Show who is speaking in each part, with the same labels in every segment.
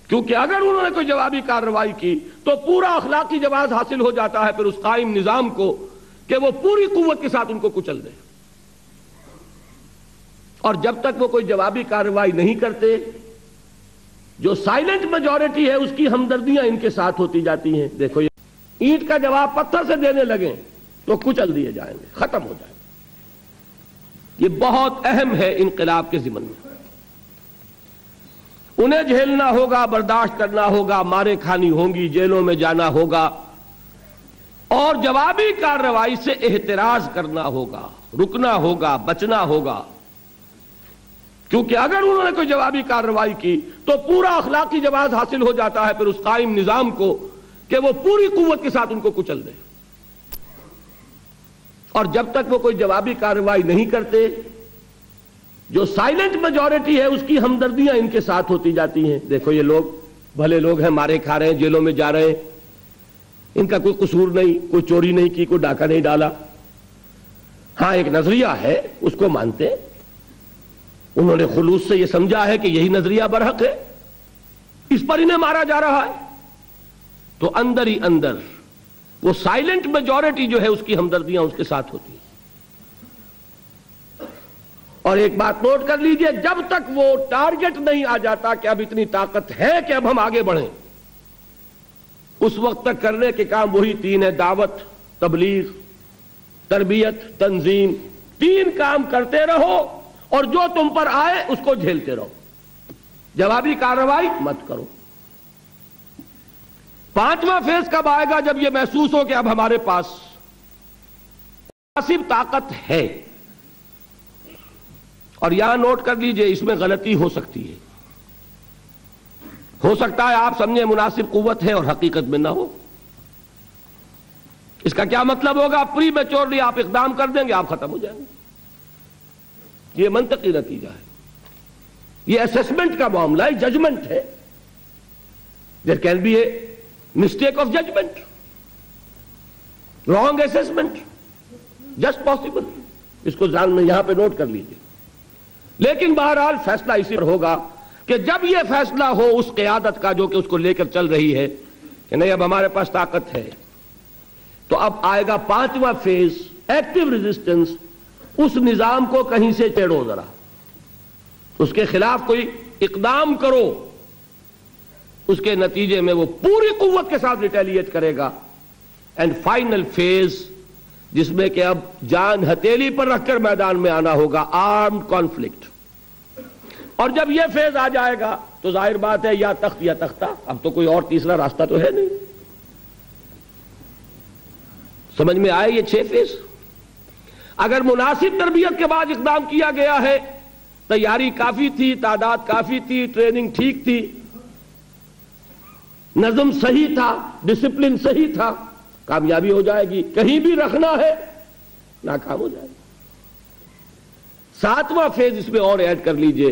Speaker 1: کیونکہ اگر انہوں نے کوئی جوابی کارروائی کی تو پورا اخلاقی جواز حاصل ہو جاتا ہے پھر اس قائم نظام کو کہ وہ پوری قوت کے ساتھ ان کو کچل دے. اور جب تک وہ کوئی جوابی کارروائی نہیں کرتے، جو سائلنٹ میجورٹی ہے اس کی ہمدردیاں ان کے ساتھ ہوتی جاتی ہیں. دیکھو یہ اینٹ کا جواب پتھر سے دینے لگیں تو کچل دیے جائیں گے، ختم ہو جائیں گے. یہ بہت اہم ہے انقلاب کے ضمن میں. انہیں جھیلنا ہوگا، برداشت کرنا ہوگا، مارے کھانی ہوں گی، جیلوں میں جانا ہوگا، اور جوابی کارروائی سے احتراز کرنا ہوگا، رکنا ہوگا، بچنا ہوگا. کیونکہ اگر انہوں نے کوئی جوابی کارروائی کی تو پورا اخلاقی جواز حاصل ہو جاتا ہے پھر اس قائم نظام کو کہ وہ پوری قوت کے ساتھ ان کو کچل دے. اور جب تک وہ کوئی جوابی کارروائی نہیں کرتے، جو سائلنٹ میجورٹی ہے اس کی ہمدردیاں ان کے ساتھ ہوتی جاتی ہیں. دیکھو یہ لوگ بھلے لوگ ہیں، مارے کھا رہے ہیں، جیلوں میں جا رہے ہیں، ان کا کوئی قصور نہیں، کوئی چوری نہیں کی، کوئی ڈاکہ نہیں ڈالا. ہاں ایک نظریہ ہے، اس کو مانتے، انہوں نے خلوص سے یہ سمجھا ہے کہ یہی نظریہ برحق ہے، اس پر انہیں مارا جا رہا ہے. تو اندر ہی اندر وہ سائلنٹ میجورٹی جو ہے اس کی ہمدردیاں اس کے ساتھ ہوتی ہیں. اور ایک بات نوٹ کر لیجئے، جب تک وہ ٹارگٹ نہیں آ جاتا کہ اب اتنی طاقت ہے کہ اب ہم آگے بڑھیں، اس وقت تک کرنے کے کام وہی تین ہیں: دعوت، تبلیغ، تربیت، تنظیم. تین کام کرتے رہو اور جو تم پر آئے اس کو جھیلتے رہو، جوابی کارروائی مت کرو. پانچواں فیز کب آئے گا؟ جب یہ محسوس ہو کہ اب ہمارے پاس مناسب طاقت ہے. اور یہاں نوٹ کر لیجئے، اس میں غلطی ہو سکتی ہے. ہو سکتا ہے آپ سمجھیں مناسب قوت ہے اور حقیقت میں نہ ہو. اس کا کیا مطلب ہوگا؟ پری میچورلی آپ اقدام کر دیں گے، آپ ختم ہو جائیں گے. یہ منطقی نتیجہ ہے. یہ اسسمنٹ کا معاملہ ہے، ججمنٹ ہے. There can be a mistake of judgment, wrong assessment, just possible. اس کو ذہن میں یہاں پہ نوٹ کر لیجئے. لیکن بہرحال فیصلہ اسی پر ہوگا کہ جب یہ فیصلہ ہو اس قیادت کا جو کہ اس کو لے کر چل رہی ہے کہ نہیں اب ہمارے پاس طاقت ہے، تو اب آئے گا پانچواں فیز، ایکٹیو ریزسٹنس. اس نظام کو کہیں سے چھیڑو، ذرا اس کے خلاف کوئی اقدام کرو. اس کے نتیجے میں وہ پوری قوت کے ساتھ ریٹیلیٹ کرے گا. اینڈ فائنل فیز، جس میں کہ اب جان ہتھیلی پر رکھ کر میدان میں آنا ہوگا، آرمڈ کانفلکٹ. اور جب یہ فیز آ جائے گا تو ظاہر بات ہے یا تخت یا تختہ. اب تو کوئی اور تیسرا راستہ تو ہے نہیں. سمجھ میں آئے یہ 6 فیز؟ اگر مناسب تربیت کے بعد اقدام کیا گیا ہے، تیاری کافی تھی، تعداد کافی تھی، ٹریننگ ٹھیک تھی، نظم صحیح تھا، ڈسپلن صحیح تھا، کامیابی ہو جائے گی. کہیں بھی رکھنا ہے ناکام ہو جائے گی. 7واں فیز اس میں اور ایڈ کر لیجئے.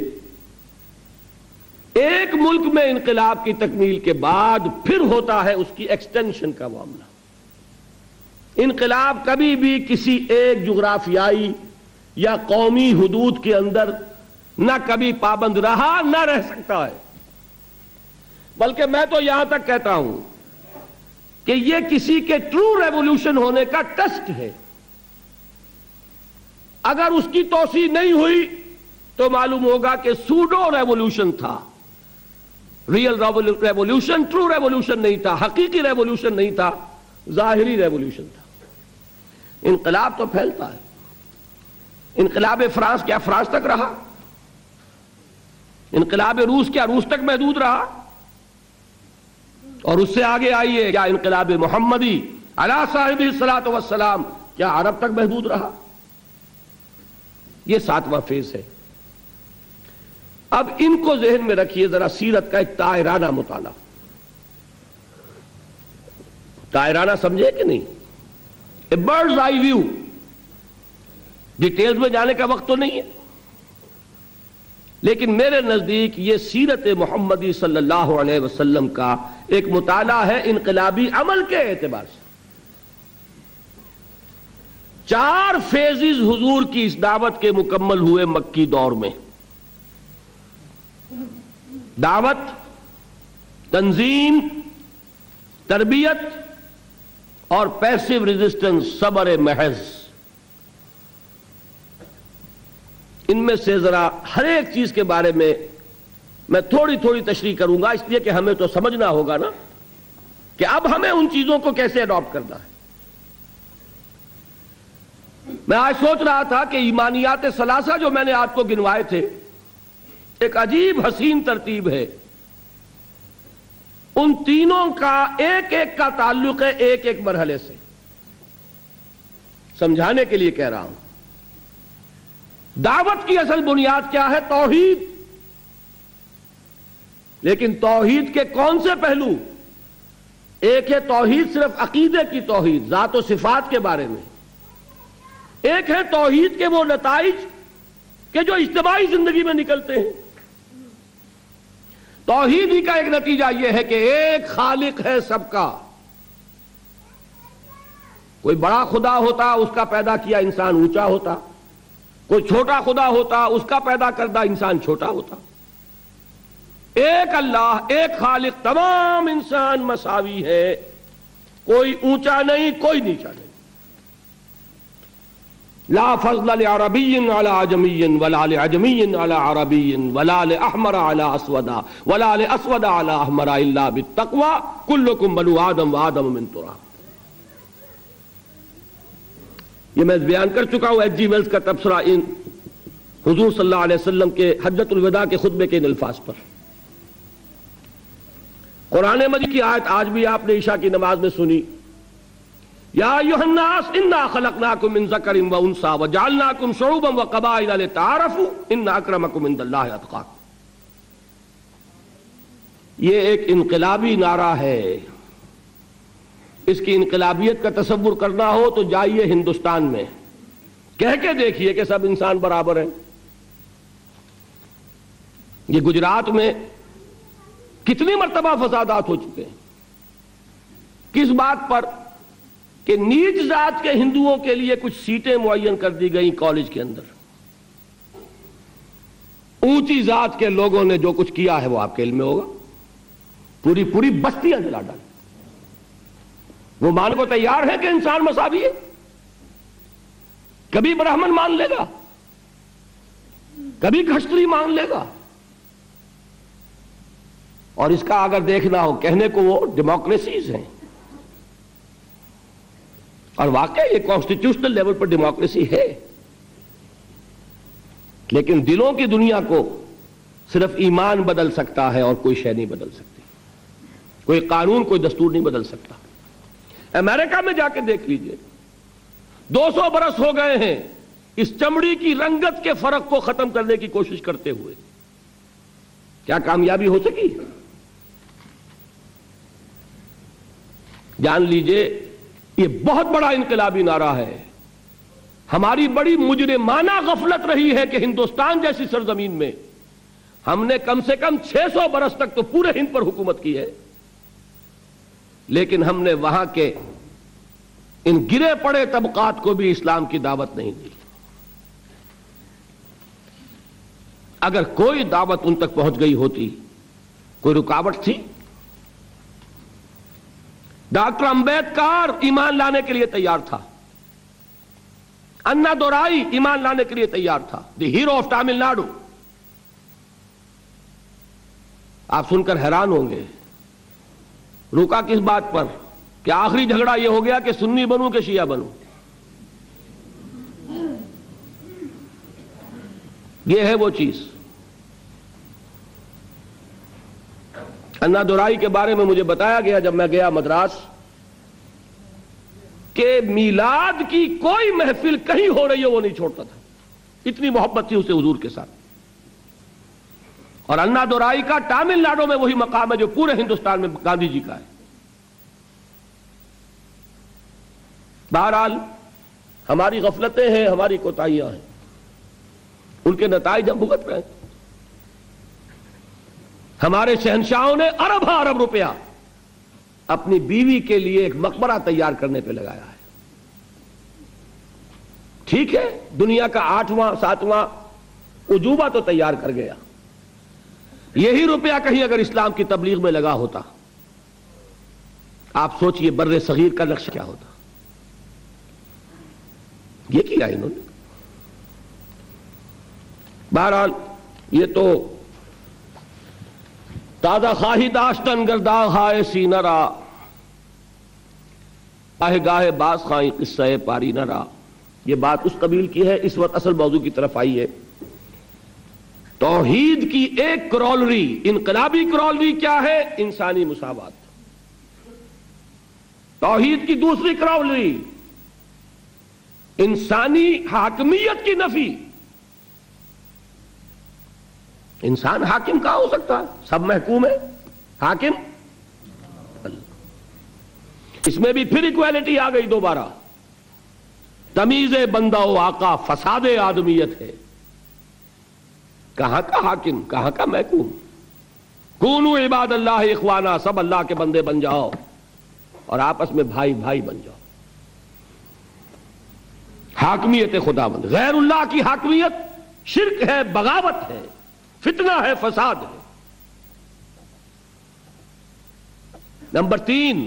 Speaker 1: ایک ملک میں انقلاب کی تکمیل کے بعد پھر ہوتا ہے اس کی ایکسٹینشن کا معاملہ. انقلاب کبھی بھی کسی ایک جغرافیائی یا قومی حدود کے اندر نہ کبھی پابند رہا نہ رہ سکتا ہے. بلکہ میں تو یہاں تک کہتا ہوں کہ یہ کسی کے ٹرو ریولوشن ہونے کا ٹیسٹ ہے. اگر اس کی توسیع نہیں ہوئی تو معلوم ہوگا کہ سوڈو ریولوشن تھا. ریئل ریولوشن، ٹرو ریولوشن نہیں تھا، حقیقی ریولوشن نہیں تھا، ظاہری ریولوشن تھا. انقلاب تو پھیلتا ہے. انقلاب فرانس کیا فرانس تک رہا؟ انقلاب روس کیا روس تک محدود رہا؟ اور اس سے آگے آئیے، کیا انقلاب محمدی علی صاحب الصلاۃ والسلام کیا عرب تک محدود رہا؟ یہ 7واں فیز ہے. اب ان کو ذہن میں رکھیے ذرا. سیرت کا ایک طائرانہ مطالعہ. طائرانہ سمجھے کہ نہیں؟ A bird's eye view. Details میں جانے کا وقت تو نہیں ہے، لیکن میرے نزدیک یہ سیرت محمدی صلی اللہ علیہ وسلم کا ایک مطالعہ ہے انقلابی عمل کے اعتبار سے. 4 فیزز حضور کی اس دعوت کے مکمل ہوئے مکی دور میں. دعوت، تنظیم، تربیت اور پیسو ریزسٹنس، صبر محض، ان میں سے ذرا ہر ایک چیز کے بارے میں میں تھوڑی تھوڑی تشریح کروں گا، اس لیے کہ ہمیں تو سمجھنا ہوگا نا کہ اب ہمیں ان چیزوں کو کیسے اڈاپٹ کرنا ہے۔ میں آج سوچ رہا تھا کہ ایمانیات ثلاثہ جو میں نے آپ کو گنوائے تھے، ایک عجیب حسین ترتیب ہے، ان تینوں کا ایک ایک کا تعلق ہے ایک ایک مرحلے سے، سمجھانے کے لیے کہہ رہا ہوں۔ دعوت کی اصل بنیاد کیا ہے؟ توحید۔ لیکن توحید کے کون سے پہلو؟ ایک ہے توحید صرف عقیدے کی توحید، ذات و صفات کے بارے میں، ایک ہے توحید کے وہ نتائج کہ جو اجتماعی زندگی میں نکلتے ہیں۔ توحید ہی کا ایک نتیجہ یہ ہے کہ ایک خالق ہے سب کا۔ کوئی بڑا خدا ہوتا، اس کا پیدا کیا انسان اونچا ہوتا، کوئی چھوٹا خدا ہوتا، اس کا پیدا کردہ انسان چھوٹا ہوتا۔ ایک اللہ، ایک خالق، تمام انسان مساوی ہے، کوئی اونچا نہیں، کوئی نیچا نہیں۔ لا فضل لعربی علی عجمی ولا لعجمی علی عربی ولا لأحمر علی اسود ولا لأسود علی احمر الا بالتقوی کلکم بنو آدم وآدم من تراب۔ یہ میں بیان کر چکا ہوں ایچ جی ویلز کا تبصرہ ان حضور صلی اللہ علیہ وسلم کے حجۃ الوداع کے خطبے کے ان الفاظ پر۔ قرآن مجید کی آیت آج بھی آپ نے عشاء کی نماز میں سنی، یا ایھا الناس انا خلقناکم من ذکر و انثی وجعلناکم شعوبا وقبائل لتعارفوا ان اکرمکم عند اللہ اتقاکم۔ یہ ایک انقلابی نعرہ ہے، اس کی انقلابیت کا تصور کرنا ہو تو جائیے ہندوستان میں، کہہ کے دیکھیے کہ سب انسان برابر ہیں۔ یہ گجرات میں کتنی مرتبہ فسادات ہو چکے ہیں، کس بات پر کہ نیچ ذات کے ہندوؤں کے لیے کچھ سیٹیں معین کر دی گئیں کالج کے اندر، اونچی ذات کے لوگوں نے جو کچھ کیا ہے وہ آپ کے علم میں ہوگا، پوری پوری بستیاں جلا ڈالی۔ وہ مان کو تیار ہے کہ انسان مساوی ہے؟ کبھی برہمن مان لے گا، کبھی کھشتری مان لے گا؟ اور اس کا اگر دیکھنا ہو، کہنے کو وہ ڈیموکریسیز ہیں، اور واقعی یہ کانسٹیٹیوشنل لیول پر ڈیموکریسی ہے، لیکن دلوں کی دنیا کو صرف ایمان بدل سکتا ہے اور کوئی شے نہیں بدل سکتی، کوئی قانون، کوئی دستور نہیں بدل سکتا۔ امریکہ میں جا کے دیکھ لیجئے، 200 برس ہو گئے ہیں اس چمڑی کی رنگت کے فرق کو ختم کرنے کی کوشش کرتے ہوئے، کیا کامیابی ہو سکی؟ جان لیجئے یہ بہت بڑا انقلابی نعرہ ہے۔ ہماری بڑی مجرمانہ غفلت رہی ہے کہ ہندوستان جیسی سرزمین میں ہم نے کم سے کم 600 برس تک تو پورے ہند پر حکومت کی ہے، لیکن ہم نے وہاں کے ان گرے پڑے طبقات کو بھی اسلام کی دعوت نہیں دی۔ اگر کوئی دعوت ان تک پہنچ گئی ہوتی، کوئی رکاوٹ تھی؟ ڈاکٹر امبیڈکر ایمان لانے کے لیے تیار تھا، انا دورائی ایمان لانے کے لیے تیار تھا، دی ہیرو آف تامل ناڈو۔ آپ سن کر حیران ہوں گے، روکا کس بات پر کہ آخری جھگڑا یہ ہو گیا کہ سنی بنوں کہ شیعہ بنوں۔ یہ ہے وہ چیز۔ انا دورائی کے بارے میں مجھے بتایا گیا جب میں گیا مدراس کہ میلاد کی کوئی محفل کہیں ہو رہی ہو وہ نہیں چھوڑتا تھا، اتنی محبت تھی اسے حضور کے ساتھ۔ اور انا دورائی کا تامل ناڈو میں وہی مقام ہے جو پورے ہندوستان میں گاندھی جی کا ہے۔ بہرحال ہماری غفلتیں ہیں، ہماری کوتاہیاں ہیں، ان کے نتائج ہم بھگت رہے ہیں۔ ہمارے شہنشاہوں نے ارب روپیہ اپنی بیوی کے لیے ایک مقبرہ تیار کرنے پہ لگایا ہے۔ ٹھیک ہے، دنیا کا 8واں 7واں عجوبہ تو تیار کر گیا، یہی روپیہ کہیں اگر اسلام کی تبلیغ میں لگا ہوتا، آپ سوچئے بر صغیر کا نقشہ کیا ہوتا. یہ کیا انہوں نے. بہرحال یہ تو تازہ خواہی داشتن گرداں ہائے سینہ را، گاہے گاہے باز خواہی قصہ پاری نہ را. یہ بات اس قبیل کی ہے. اس وقت اصل موضوع کی طرف آئی ہے. توحید کی ایک کرولری، انقلابی کرولری کیا ہے؟ انسانی مساوات. توحید کی دوسری کرولری انسانی حاکمیت کی نفی. انسان حاکم کہاں ہو سکتا ہے؟ سب محکوم ہے. حاکم اس میں بھی پھر ایکویلٹی آ گئی دوبارہ. تمیز بندہ و آقا فساد آدمیت ہے. کہاں کا حاکم، کہاں کا محکوم. کونوا عباد اللہ اخوانا، سب اللہ کے بندے بن جاؤ اور آپس میں بھائی بھائی بن جاؤ. حاکمیت خداوند. غیر اللہ کی حاکمیت شرک ہے، بغاوت ہے، فتنہ ہے، فساد ہے. نمبر 3،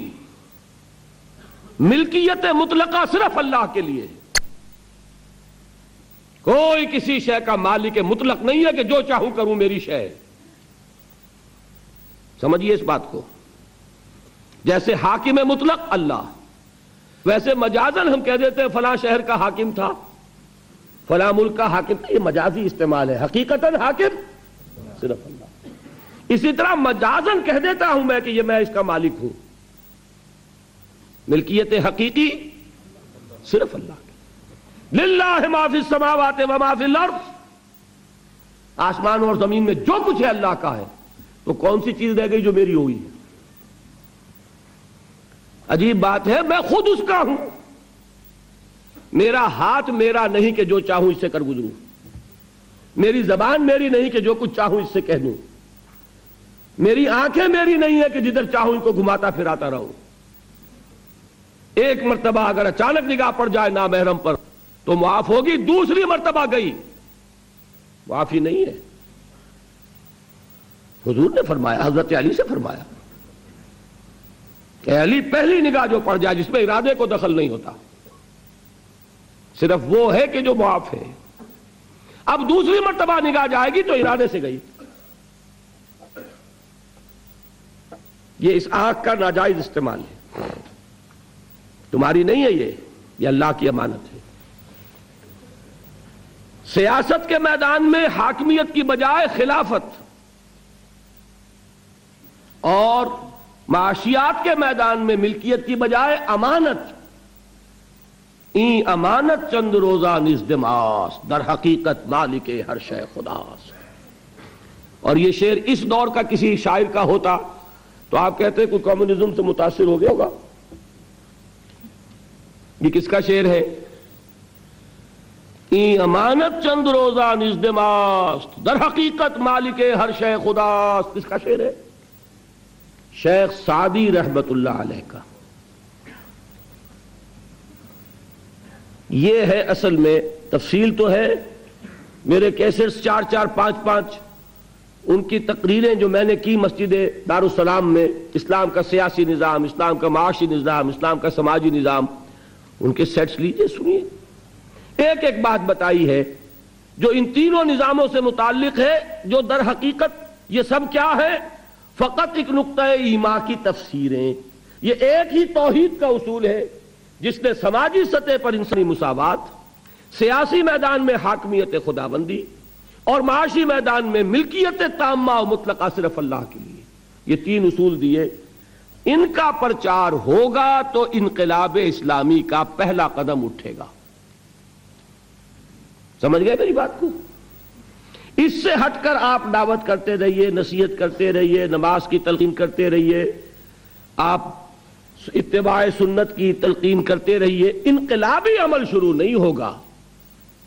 Speaker 1: ملکیت مطلقہ صرف اللہ کے لیے. کوئی کسی شے کا مالک مطلق نہیں ہے کہ جو چاہوں کروں میری شے. سمجھیے اس بات کو. جیسے حاکم مطلق اللہ، ویسے مجازن ہم کہہ دیتے ہیں فلاں شہر کا حاکم تھا، فلاں ملک کا حاکم تھا. یہ مجازی استعمال ہے. حقیقتاً حاکم صرف اللہ. اسی طرح مجازن کہہ دیتا ہوں میں کہ یہ میں اس کا مالک ہوں. ملکیت حقیقی صرف اللہ کی. للہ ما فی السماوات و ما فی الارض. آسمان اور زمین میں جو کچھ ہے اللہ کا ہے، تو کون سی چیز رہ گئی جو میری ہوئی ہے؟ عجیب بات ہے. میں خود اس کا ہوں. میرا ہاتھ میرا نہیں کہ جو چاہوں اس سے کر گزروں. میری زبان میری نہیں کہ جو کچھ چاہوں اس سے کہہ دوں. میری آنکھیں میری نہیں ہے کہ جدھر چاہوں ان کو گھماتا پھراتا رہوں. ایک مرتبہ اگر اچانک نگاہ پڑ جائے نامحرم پر تو معاف ہوگی، دوسری مرتبہ گئی معافی نہیں ہے. حضور نے فرمایا، حضرت علی سے فرمایا کہ علی پہلی نگاہ جو پڑ جائے جس میں ارادے کو دخل نہیں ہوتا، صرف وہ ہے کہ جو معاف ہے. اب دوسری مرتبہ نگاہ جائے گی تو ارادے سے گئی. یہ اس آنکھ کا ناجائز استعمال ہے. تمہاری نہیں ہے یہ اللہ کی امانت ہے. سیاست کے میدان میں حاکمیت کی بجائے خلافت، اور معاشیات کے میدان میں ملکیت کی بجائے امانت. این امانت چند روزہ نزدماس، در حقیقت مالک ہر شے خداس. اور یہ شعر اس دور کا کسی شاعر کا ہوتا تو آپ کہتے کوئی کمیونزم سے متاثر ہو گیا ہوگا. یہ کس کا شعر ہے؟ این امانت چند روزہ نزدماست، در حقیقت مالک ہر شے خداست. کس کا شعر ہے؟ شیخ سعدی رحمت اللہ علیہ کا. یہ ہے اصل میں. تفصیل تو ہے، میرے کیسٹس 4 5 ان کی تقریریں جو میں نے کی مسجد دارالسلام میں، اسلام کا سیاسی نظام، اسلام کا معاشی نظام، اسلام کا سماجی نظام، ان کے سیٹس لیجئے، سنیے. ایک ایک بات بتائی ہے جو ان تینوں نظاموں سے متعلق ہے، جو در حقیقت یہ سب کیا ہے؟ فقط ایک نقطہ ایما کی تفسیریں. یہ ایک ہی توحید کا اصول ہے جس نے سماجی سطح پر انسانی مساوات، سیاسی میدان میں حاکمیت خداوندی، اور معاشی میدان میں ملکیت تامہ و مطلقہ صرف اللہ کے لیے، یہ 3 اصول دیے. ان کا پرچار ہوگا تو انقلاب اسلامی کا پہلا قدم اٹھے گا. سمجھ گئے میری بات کو؟ اس سے ہٹ کر آپ دعوت کرتے رہیے، نصیحت کرتے رہیے، نماز کی تلقین کرتے رہیے، آپ اتباع سنت کی تلقین کرتے رہیے، انقلابی عمل شروع نہیں ہوگا.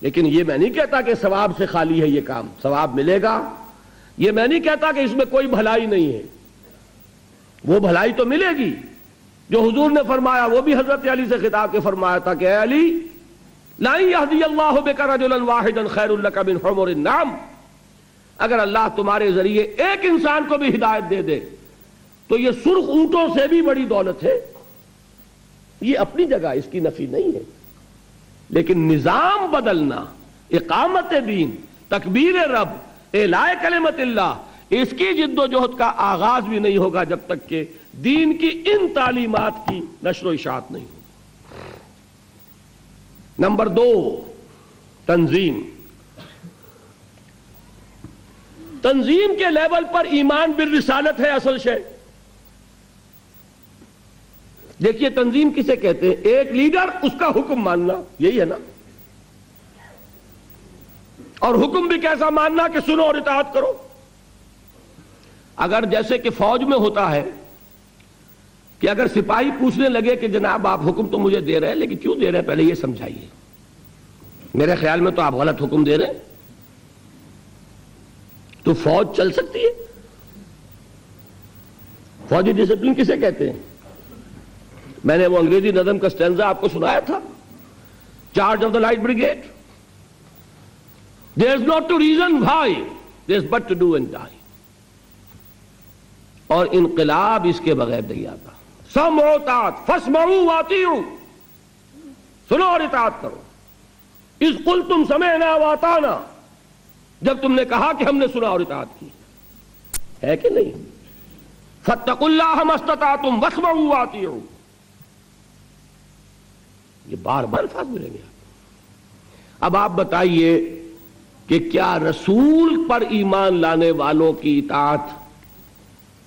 Speaker 1: لیکن یہ میں نہیں کہتا کہ ثواب سے خالی ہے یہ کام، ثواب ملے گا. یہ میں نہیں کہتا کہ اس میں کوئی بھلائی نہیں ہے، وہ بھلائی تو ملے گی. جو حضور نے فرمایا وہ بھی حضرت علی سے خطاب کے فرمایا تھا کہ اے علی، لَن يَهْدِيَ اللَّهُ بِكَ رَجُلًا وَاحِدًا خَيْرٌ لَكَ مِنْ حُمُرِ النَّعَمِ. اگر اللہ تمہارے ذریعے ایک انسان کو بھی ہدایت دے دے تو یہ سرخ اونٹوں سے بھی بڑی دولت ہے. یہ اپنی جگہ اس کی نفی نہیں ہے، لیکن نظام بدلنا، اقامت دین، تکبیر رب، اعلاء کلمت اللہ، اس کی جد و جہد کا آغاز بھی نہیں ہوگا جب تک کہ دین کی ان تعلیمات کی نشر و اشاعت نہیں ہوگی. نمبر 2، تنظیم. تنظیم کے لیول پر ایمان بالرسالت ہے اصل شے. دیکھیے تنظیم کسے کہتے ہیں؟ ایک لیڈر، اس کا حکم ماننا، یہی ہے نا. اور حکم بھی کیسا ماننا کہ سنو اور اطاعت کرو. اگر جیسے کہ فوج میں ہوتا ہے کہ اگر سپاہی پوچھنے لگے کہ جناب آپ حکم تو مجھے دے رہے ہیں لیکن کیوں دے رہے ہیں پہلے یہ سمجھائیے، میرے خیال میں تو آپ غلط حکم دے رہے ہیں، تو فوج چل سکتی ہے؟ فوجی ڈسپلن کسے کہتے ہیں؟ میں نے وہ انگریزی نظم کا سٹینزا آپ کو سنایا تھا، charge of the light brigade. There is not to reason why, there is but to do and die. اور انقلاب اس کے بغیر نہیں آتا. سمعوا اطاعت، فاسمعوا واطیعوا، سنو اور اطاعت کرو. اذ قلتم سمعنا واطعنا، جب تم نے کہا کہ ہم نے سنا اور اطاعت کی، ہے کہ نہیں؟ فاتقوا اللہ ما استطعتم واسمعوا واطیعوا، یہ بار بار الفاظ ملیں گے. اب آپ بتائیے کہ کیا رسول پر ایمان لانے والوں کی اطاعت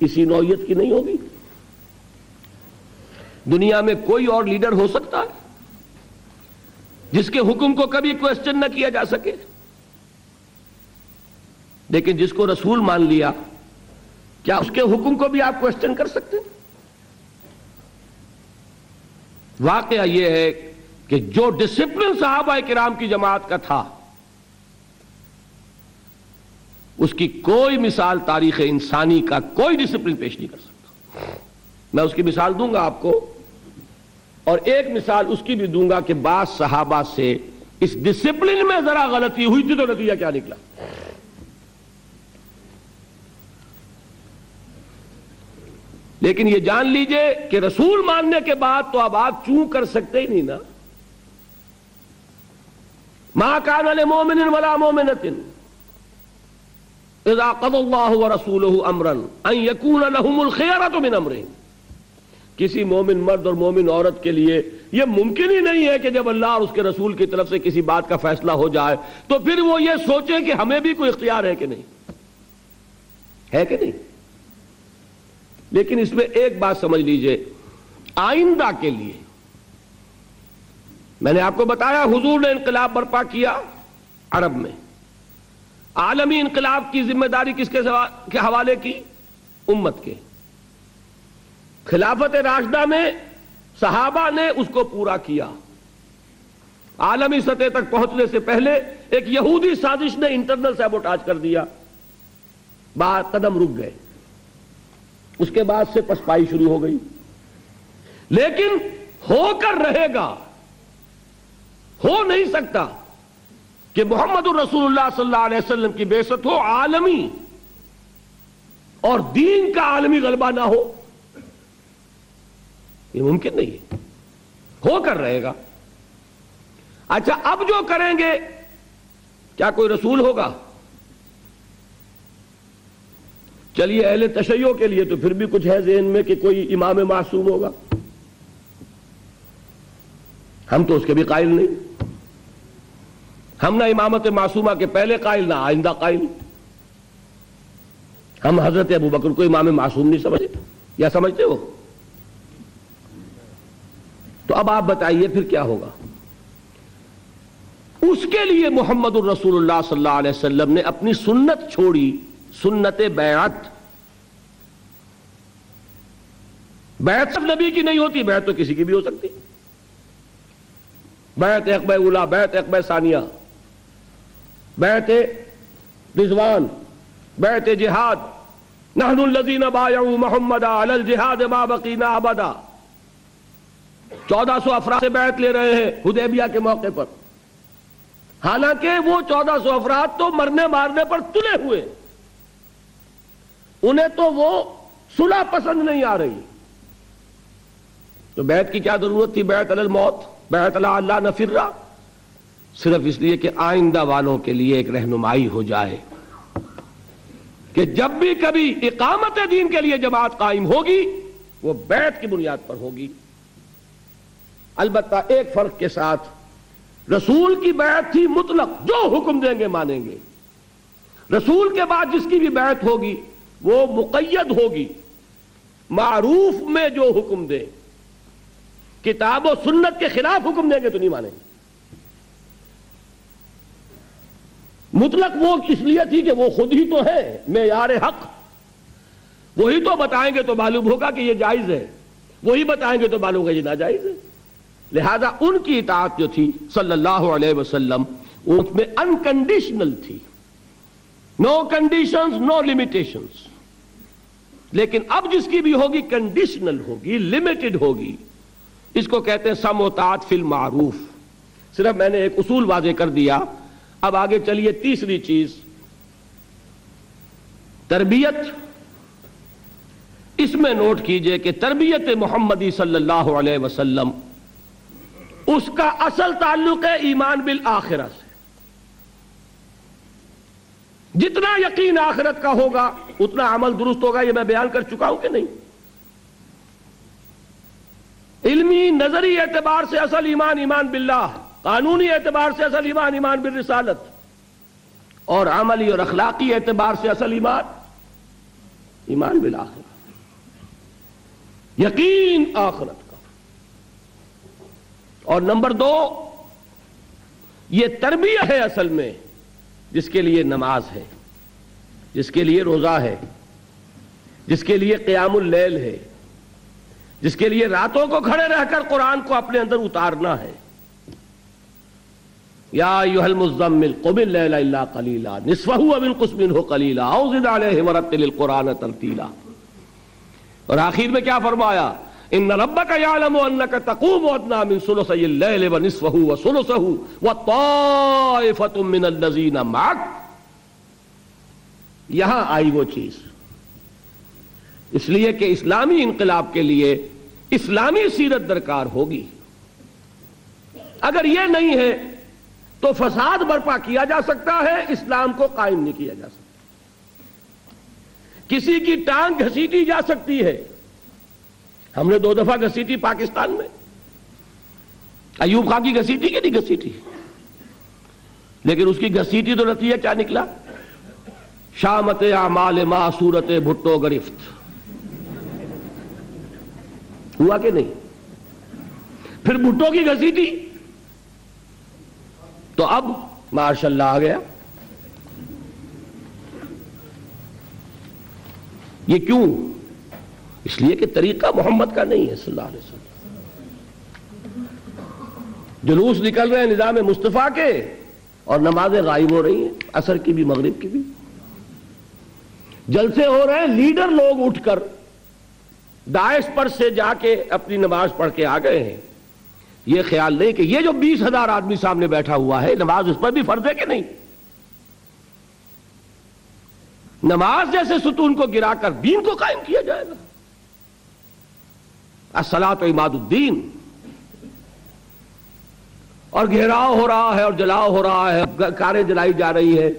Speaker 1: اسی نوعیت کی نہیں ہوگی؟ دنیا میں کوئی اور لیڈر ہو سکتا ہے جس کے حکم کو کبھی کوسچن نہ کیا جا سکے؟ لیکن جس کو رسول مان لیا، کیا اس کے حکم کو بھی آپ کوسچن کر سکتے ہیں؟ واقعہ یہ ہے کہ جو ڈسپلن صحابہ کرام کی جماعت کا تھا اس کی کوئی مثال تاریخ انسانی کا کوئی ڈسپلن پیش نہیں کر سکتا. میں اس کی مثال دوں گا آپ کو، اور ایک مثال اس کی بھی دوں گا کہ بعض صحابہ سے اس ڈسپلن میں ذرا غلطی ہوئی تھی تو نتیجہ کیا نکلا. لیکن یہ جان لیجئے کہ رسول ماننے کے بعد تو اب آپ چوں کر سکتے ہی نہیں نا. ما کان لمؤمن ولا مؤمنۃ اذا قضى الله ورسوله امرا ان يكون لهم الخيرة من امرهم. کسی مومن مرد اور مومن عورت کے لیے یہ ممکن ہی نہیں ہے کہ جب اللہ اور اس کے رسول کی طرف سے کسی بات کا فیصلہ ہو جائے تو پھر وہ یہ سوچے کہ ہمیں بھی کوئی اختیار ہے کہ نہیں، ہے کہ نہیں. لیکن اس میں ایک بات سمجھ لیجئے، آئندہ کے لیے میں نے آپ کو بتایا حضور نے انقلاب برپا کیا عرب میں. عالمی انقلاب کی ذمہ داری کس کے حوالے کی؟ امت کے. خلافت راشدہ میں صحابہ نے اس کو پورا کیا. عالمی سطح تک پہنچنے سے پہلے ایک یہودی سازش نے انٹرنل سیبوٹاج کر دیا، بعد قدم رک گئے، اس کے بعد سے پسپائی شروع ہو گئی. لیکن ہو کر رہے گا، ہو نہیں سکتا کہ محمد الرسول اللہ صلی اللہ علیہ وسلم کی بعثت ہو عالمی اور دین کا عالمی غلبہ نہ ہو، یہ ممکن نہیں ہے. ہو کر رہے گا. اچھا اب جو کریں گے کیا کوئی رسول ہوگا؟ چلیے اہل تشیع کے لیے تو پھر بھی کچھ ہے ذہن میں کہ کوئی امام معصوم ہوگا. ہم تو اس کے بھی قائل نہیں. ہم نہ امامت معصومہ کے پہلے قائل نہ آئندہ قائل. ہم حضرت ابو بکر کو امام معصوم نہیں سمجھتے، یا سمجھتے ہو؟ تو اب آپ بتائیے پھر کیا ہوگا؟ اس کے لیے محمد الرسول اللہ صلی اللہ علیہ وسلم نے اپنی سنت چھوڑی، سنت بیعت. بیعت صرف نبی کی نہیں ہوتی، بیعت تو کسی کی بھی ہو سکتی. بیعت عقبہ اولا، بیعت عقبہ ثانیہ، بیعت رضوان، بیعت جہاد. نحن الذین بایعوا محمدا علی الجہاد ما بقینا ابدا. 1400 افراد سے بیعت لے رہے ہیں حدیبیہ کے موقع پر، حالانکہ وہ 1400 افراد تو مرنے مارنے پر تلے ہوئے. انہیں تو وہ صلح پسند نہیں آ رہی، تو بیعت کی کیا ضرورت تھی؟ بیعت علی الموت، بیعت علی اللہ نفرہ، صرف اس لیے کہ آئندہ والوں کے لیے ایک رہنمائی ہو جائے کہ جب بھی کبھی اقامت دین کے لیے جماعت قائم ہوگی وہ بیعت کی بنیاد پر ہوگی۔ البتہ ایک فرق کے ساتھ، رسول کی بیعت تھی مطلق، جو حکم دیں گے مانیں گے۔ رسول کے بعد جس کی بھی بیعت ہوگی وہ مقید ہوگی، معروف میں جو حکم دیں، کتاب و سنت کے خلاف حکم دیں گے تو نہیں مانیں گے۔ مطلق وہ اس لیے تھی کہ وہ خود ہی تو ہے معیار حق، وہی تو بتائیں گے تو معلوم ہوگا کہ یہ جائز ہے، وہی بتائیں گے تو معلوم ہوگا یہ ناجائز ہے۔ لہذا ان کی اطاعت جو تھی صلی اللہ علیہ وسلم اس میں انکنڈیشنل تھی، نو کنڈیشنز نو لمیٹیشنز۔ لیکن اب جس کی بھی ہوگی کنڈیشنل ہوگی، لمیٹڈ ہوگی، اس کو کہتے ہیں سم و طاعت فی المعروف۔ صرف میں نے ایک اصول واضح کر دیا، اب آگے چلیے تیسری چیز، تربیت۔ اس میں نوٹ کیجئے کہ تربیت محمدی صلی اللہ علیہ وسلم اس کا اصل تعلق ہے ایمان بالآخرہ سے۔ جتنا یقین آخرت کا ہوگا اتنا عمل درست ہوگا، یہ میں بیان کر چکا ہوں کہ نہیں؟ علمی نظری اعتبار سے اصل ایمان ایمان باللہ، قانونی اعتبار سے اصل ایمان ایمان بالرسالت، اور عملی اور اخلاقی اعتبار سے اصل ایمان ایمان بالآخرہ، یقین آخرت کا۔ اور نمبر 2، یہ تربیت ہے اصل میں، جس کے لیے نماز ہے، جس کے لیے روزہ ہے، جس کے لیے قیام اللیل ہے، جس کے لیے راتوں کو کھڑے رہ کر قرآن کو اپنے اندر اتارنا ہے۔ یا ایھا المزمل قم اللیل الا قلیلا نصفہ او انقص منہ قلیلا او زد علیہ ورتل القرآن ترتیلا۔ اور آخر میں کیا فرمایا؟ ان ربک یعلم انک تقوم ادنی من ثلثی اللیل ونصفہ وثلثہ وطائفۃ من الذین معک۔ یہاں آئی وہ چیز، اس لیے کہ اسلامی انقلاب کے لیے اسلامی سیرت درکار ہوگی۔ اگر یہ نہیں ہے تو فساد برپا کیا جا سکتا ہے، اسلام کو قائم نہیں کیا جا سکتا۔ کسی کی ٹانگ گھسیٹی جا سکتی ہے، ہم نے 2 دفعہ گھسیٹی پاکستان میں، ایوب خان کی گھسیٹی کہ نہیں گھسیٹی؟ لیکن اس کی گھسیٹی تو نتیجہ کیا نکلا؟ شامت اعمال ما صورت بھٹو گرفت، ہوا کہ نہیں؟ پھر بھٹو کی گھسیٹی تو اب ماشاء اللہ آ گیا۔ یہ کیوں؟ اس لیے کہ طریقہ محمد کا نہیں ہے صلی اللہ علیہ وسلم۔ جلوس نکل رہے ہیں نظام مصطفیٰ کے اور نمازیں غائب ہو رہی ہیں، عصر کی بھی مغرب کی بھی۔ جلسے ہو رہے ہیں، لیڈر لوگ اٹھ کر داعش پر سے جا کے اپنی نماز پڑھ کے آ گئے ہیں۔ یہ خیال نہیں کہ یہ جو 20,000 آدمی سامنے بیٹھا ہوا ہے، نماز اس پر بھی فرض ہے کہ نہیں؟ نماز جیسے ستون کو گرا کر دین کو قائم کیا جائے گا۔ الصلاۃ عماد الدین۔ اور گھیراؤ ہو رہا ہے اور جلاؤ ہو رہا ہے، کاریں جلائی جا رہی ہے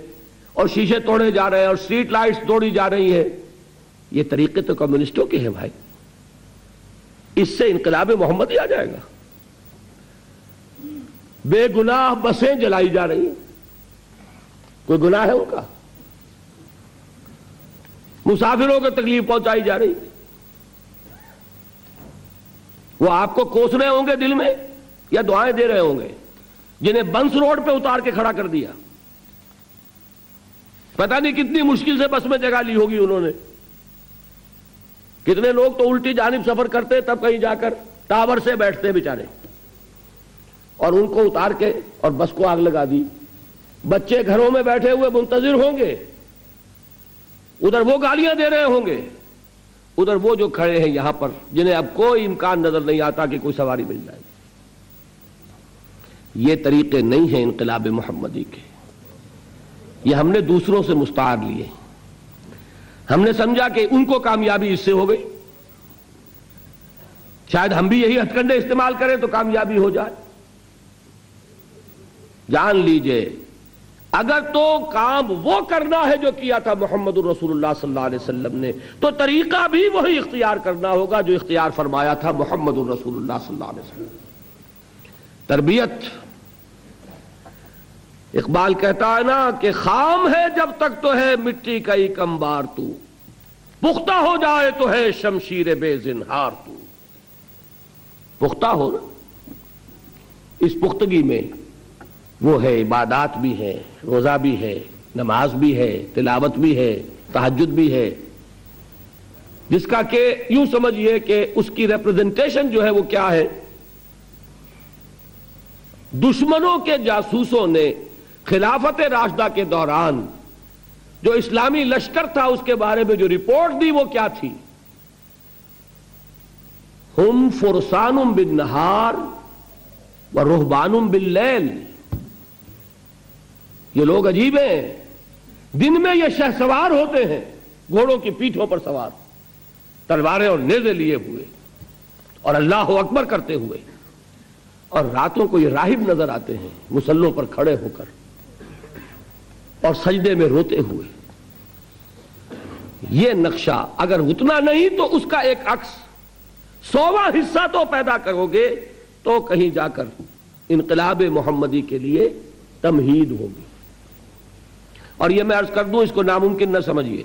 Speaker 1: اور شیشے توڑے جا رہے ہیں اور اسٹریٹ لائٹس توڑی جا رہی ہے۔ یہ طریقے تو کمیونسٹوں کے ہیں بھائی، اس سے انقلاب محمدی آ جائے گا۔ بے گناہ بسیں جلائی جا رہی ہیں، کوئی گناہ ہے ان کا؟ مسافروں کو تکلیف پہنچائی جا رہی، وہ آپ کو کوس رہے ہوں گے دل میں یا دعائیں دے رہے ہوں گے؟ جنہیں بنس روڈ پہ اتار کے کھڑا کر دیا، پتہ نہیں کتنی مشکل سے بس میں جگہ لی ہوگی انہوں نے۔ کتنے لوگ تو الٹی جانب سفر کرتے تب کہیں جا کر ٹاور سے بیٹھتے بیچارے، اور ان کو اتار کے اور بس کو آگ لگا دی۔ بچے گھروں میں بیٹھے ہوئے منتظر ہوں گے، ادھر وہ گالیاں دے رہے ہوں گے، ادھر وہ جو کھڑے ہیں یہاں پر جنہیں اب کوئی امکان نظر نہیں آتا کہ کوئی سواری مل جائے۔ یہ طریقے نہیں ہیں انقلاب محمدی کے، یہ ہم نے دوسروں سے مستعار لیے۔ ہم نے سمجھا کہ ان کو کامیابی اس سے ہو گئی، شاید ہم بھی یہی ہتھ کنڈے استعمال کریں تو کامیابی ہو جائے۔ جان لیجئے اگر تو کام وہ کرنا ہے جو کیا تھا محمد الرسول اللہ صلی اللہ علیہ وسلم نے، تو طریقہ بھی وہی اختیار کرنا ہوگا جو اختیار فرمایا تھا محمد الرسول اللہ صلی اللہ علیہ وسلم۔ تربیت، اقبال کہتا ہے نا کہ خام ہے جب تک تو ہے مٹی کا ایک انبار تو، پختہ ہو جائے تو ہے شمشیر بے زنہار تو۔ پختہ ہو نا، اس پختگی میں وہ ہے عبادات بھی ہے، روزہ بھی ہے، نماز بھی ہے، تلاوت بھی ہے، تہجد بھی ہے، جس کا کہ یوں سمجھئے کہ اس کی ریپرزنٹیشن جو ہے وہ کیا ہے؟ دشمنوں کے جاسوسوں نے خلافت راشدہ کے دوران جو اسلامی لشکر تھا اس کے بارے میں جو رپورٹ دی وہ کیا تھی؟ ہم فرسان بالنہار و رہبان باللیل۔ یہ لوگ عجیب ہیں، دن میں یہ شہسوار ہوتے ہیں، گھوڑوں کی پیٹھوں پر سوار، تلواریں اور نیزے لیے ہوئے اور اللہ اکبر کرتے ہوئے، اور راتوں کو یہ راہب نظر آتے ہیں مصلوں پر کھڑے ہو کر اور سجدے میں روتے ہوئے۔ یہ نقشہ اگر اتنا نہیں تو اس کا ایک عکس 100واں حصہ تو پیدا کرو گے تو کہیں جا کر انقلاب محمدی کے لیے تمہید ہوگی۔ اور یہ میں عرض کر دوں، اس کو ناممکن نہ سمجھیے۔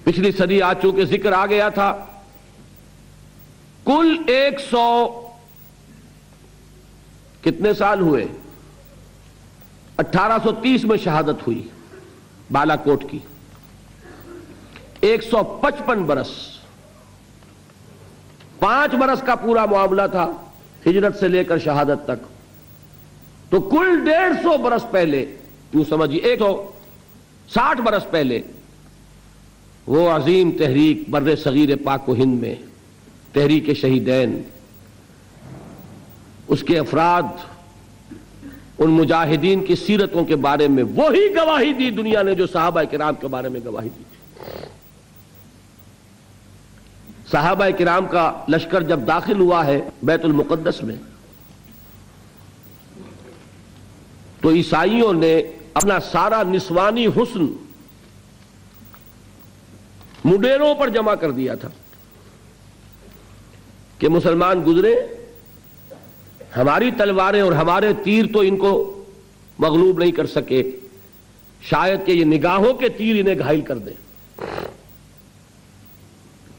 Speaker 1: پچھلی صدی آج چونکہ ذکر آ گیا تھا، کل 100 کتنے سال ہوئے؟ 1830 میں شہادت ہوئی بالا کوٹ کی، 155 برس، 5 برس کا پورا معاملہ تھا ہجرت سے لے کر شہادت تک، تو کل 150 برس پہلے، یوں سمجھیے 160 برس پہلے، وہ عظیم تحریک بر صغیر پاک و ہند میں تحریک شہیدین، اس کے افراد، ان مجاہدین کی سیرتوں کے بارے میں وہی گواہی دی دنیا نے جو صحابہ کرام کے بارے میں گواہی دی تھی۔ صحابہ کرام کا لشکر جب داخل ہوا ہے بیت المقدس میں، تو عیسائیوں نے اپنا سارا نسوانی حسن مڈیروں پر جمع کر دیا تھا کہ مسلمان گزرے، ہماری تلواریں اور ہمارے تیر تو ان کو مغلوب نہیں کر سکے، شاید کہ یہ نگاہوں کے تیر انہیں گھائل کر دیں۔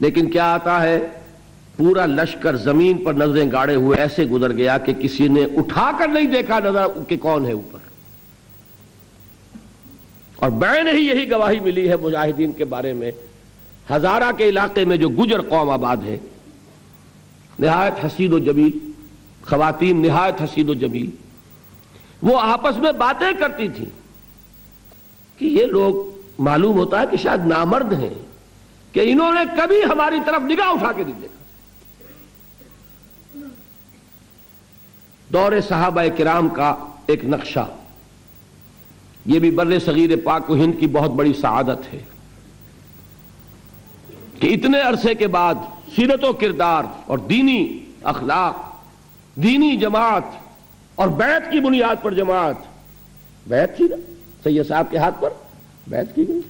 Speaker 1: لیکن کیا آتا ہے، پورا لشکر زمین پر نظریں گاڑے ہوئے ایسے گزر گیا کہ کسی نے اٹھا کر نہیں دیکھا نظر کہ کون ہے اوپر۔ اور بعین ہی یہی گواہی ملی ہے مجاہدین کے بارے میں۔ ہزارہ کے علاقے میں جو گجر قوم آباد ہے، نہایت حسین و جمیل، خواتین نہایت حسین و جمیل، وہ آپس میں باتیں کرتی تھیں کہ یہ لوگ معلوم ہوتا ہے کہ شاید نامرد ہیں کہ انہوں نے کبھی ہماری طرف نگاہ اٹھا کے نہیں دیکھا۔ دور صحابہ کرام کا ایک نقشہ، یہ بھی بر صغیر پاک و ہند کی بہت بڑی سعادت ہے کہ اتنے عرصے کے بعد سیرت و کردار اور دینی اخلاق، دینی جماعت اور بیعت کی بنیاد پر جماعت، بیعت تھی نا سید صاحب کے ہاتھ پر بیعت کی گئی،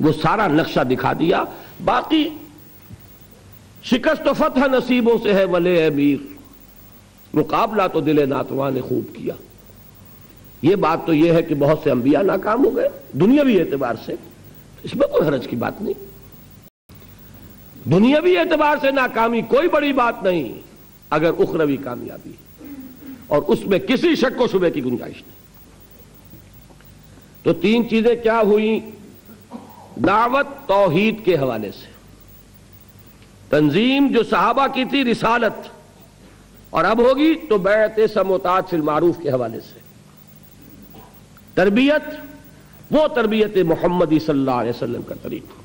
Speaker 1: وہ سارا نقشہ دکھا دیا۔ باقی شکست و فتح نصیبوں سے ہے ولے امیر، مقابلہ تو دل ناتواں نے خوب کیا۔ یہ بات تو یہ ہے کہ بہت سے انبیاء ناکام ہو گئے دنیاوی اعتبار سے، اس میں کوئی حرج کی بات نہیں۔ دنیاوی اعتبار سے ناکامی کوئی بڑی بات نہیں اگر اخروی کامیابی ہے، اور اس میں کسی شک و شبے کی گنجائش نہیں۔ تو 3 چیزیں کیا ہوئی؟ دعوت توحید کے حوالے سے، تنظیم جو صحابہ کی تھی رسالت، اور اب ہوگی تو بیعت سموتات فی المعروف کے حوالے سے، تربیت وہ تربیت محمدی صلی اللہ علیہ وسلم کا طریقہ۔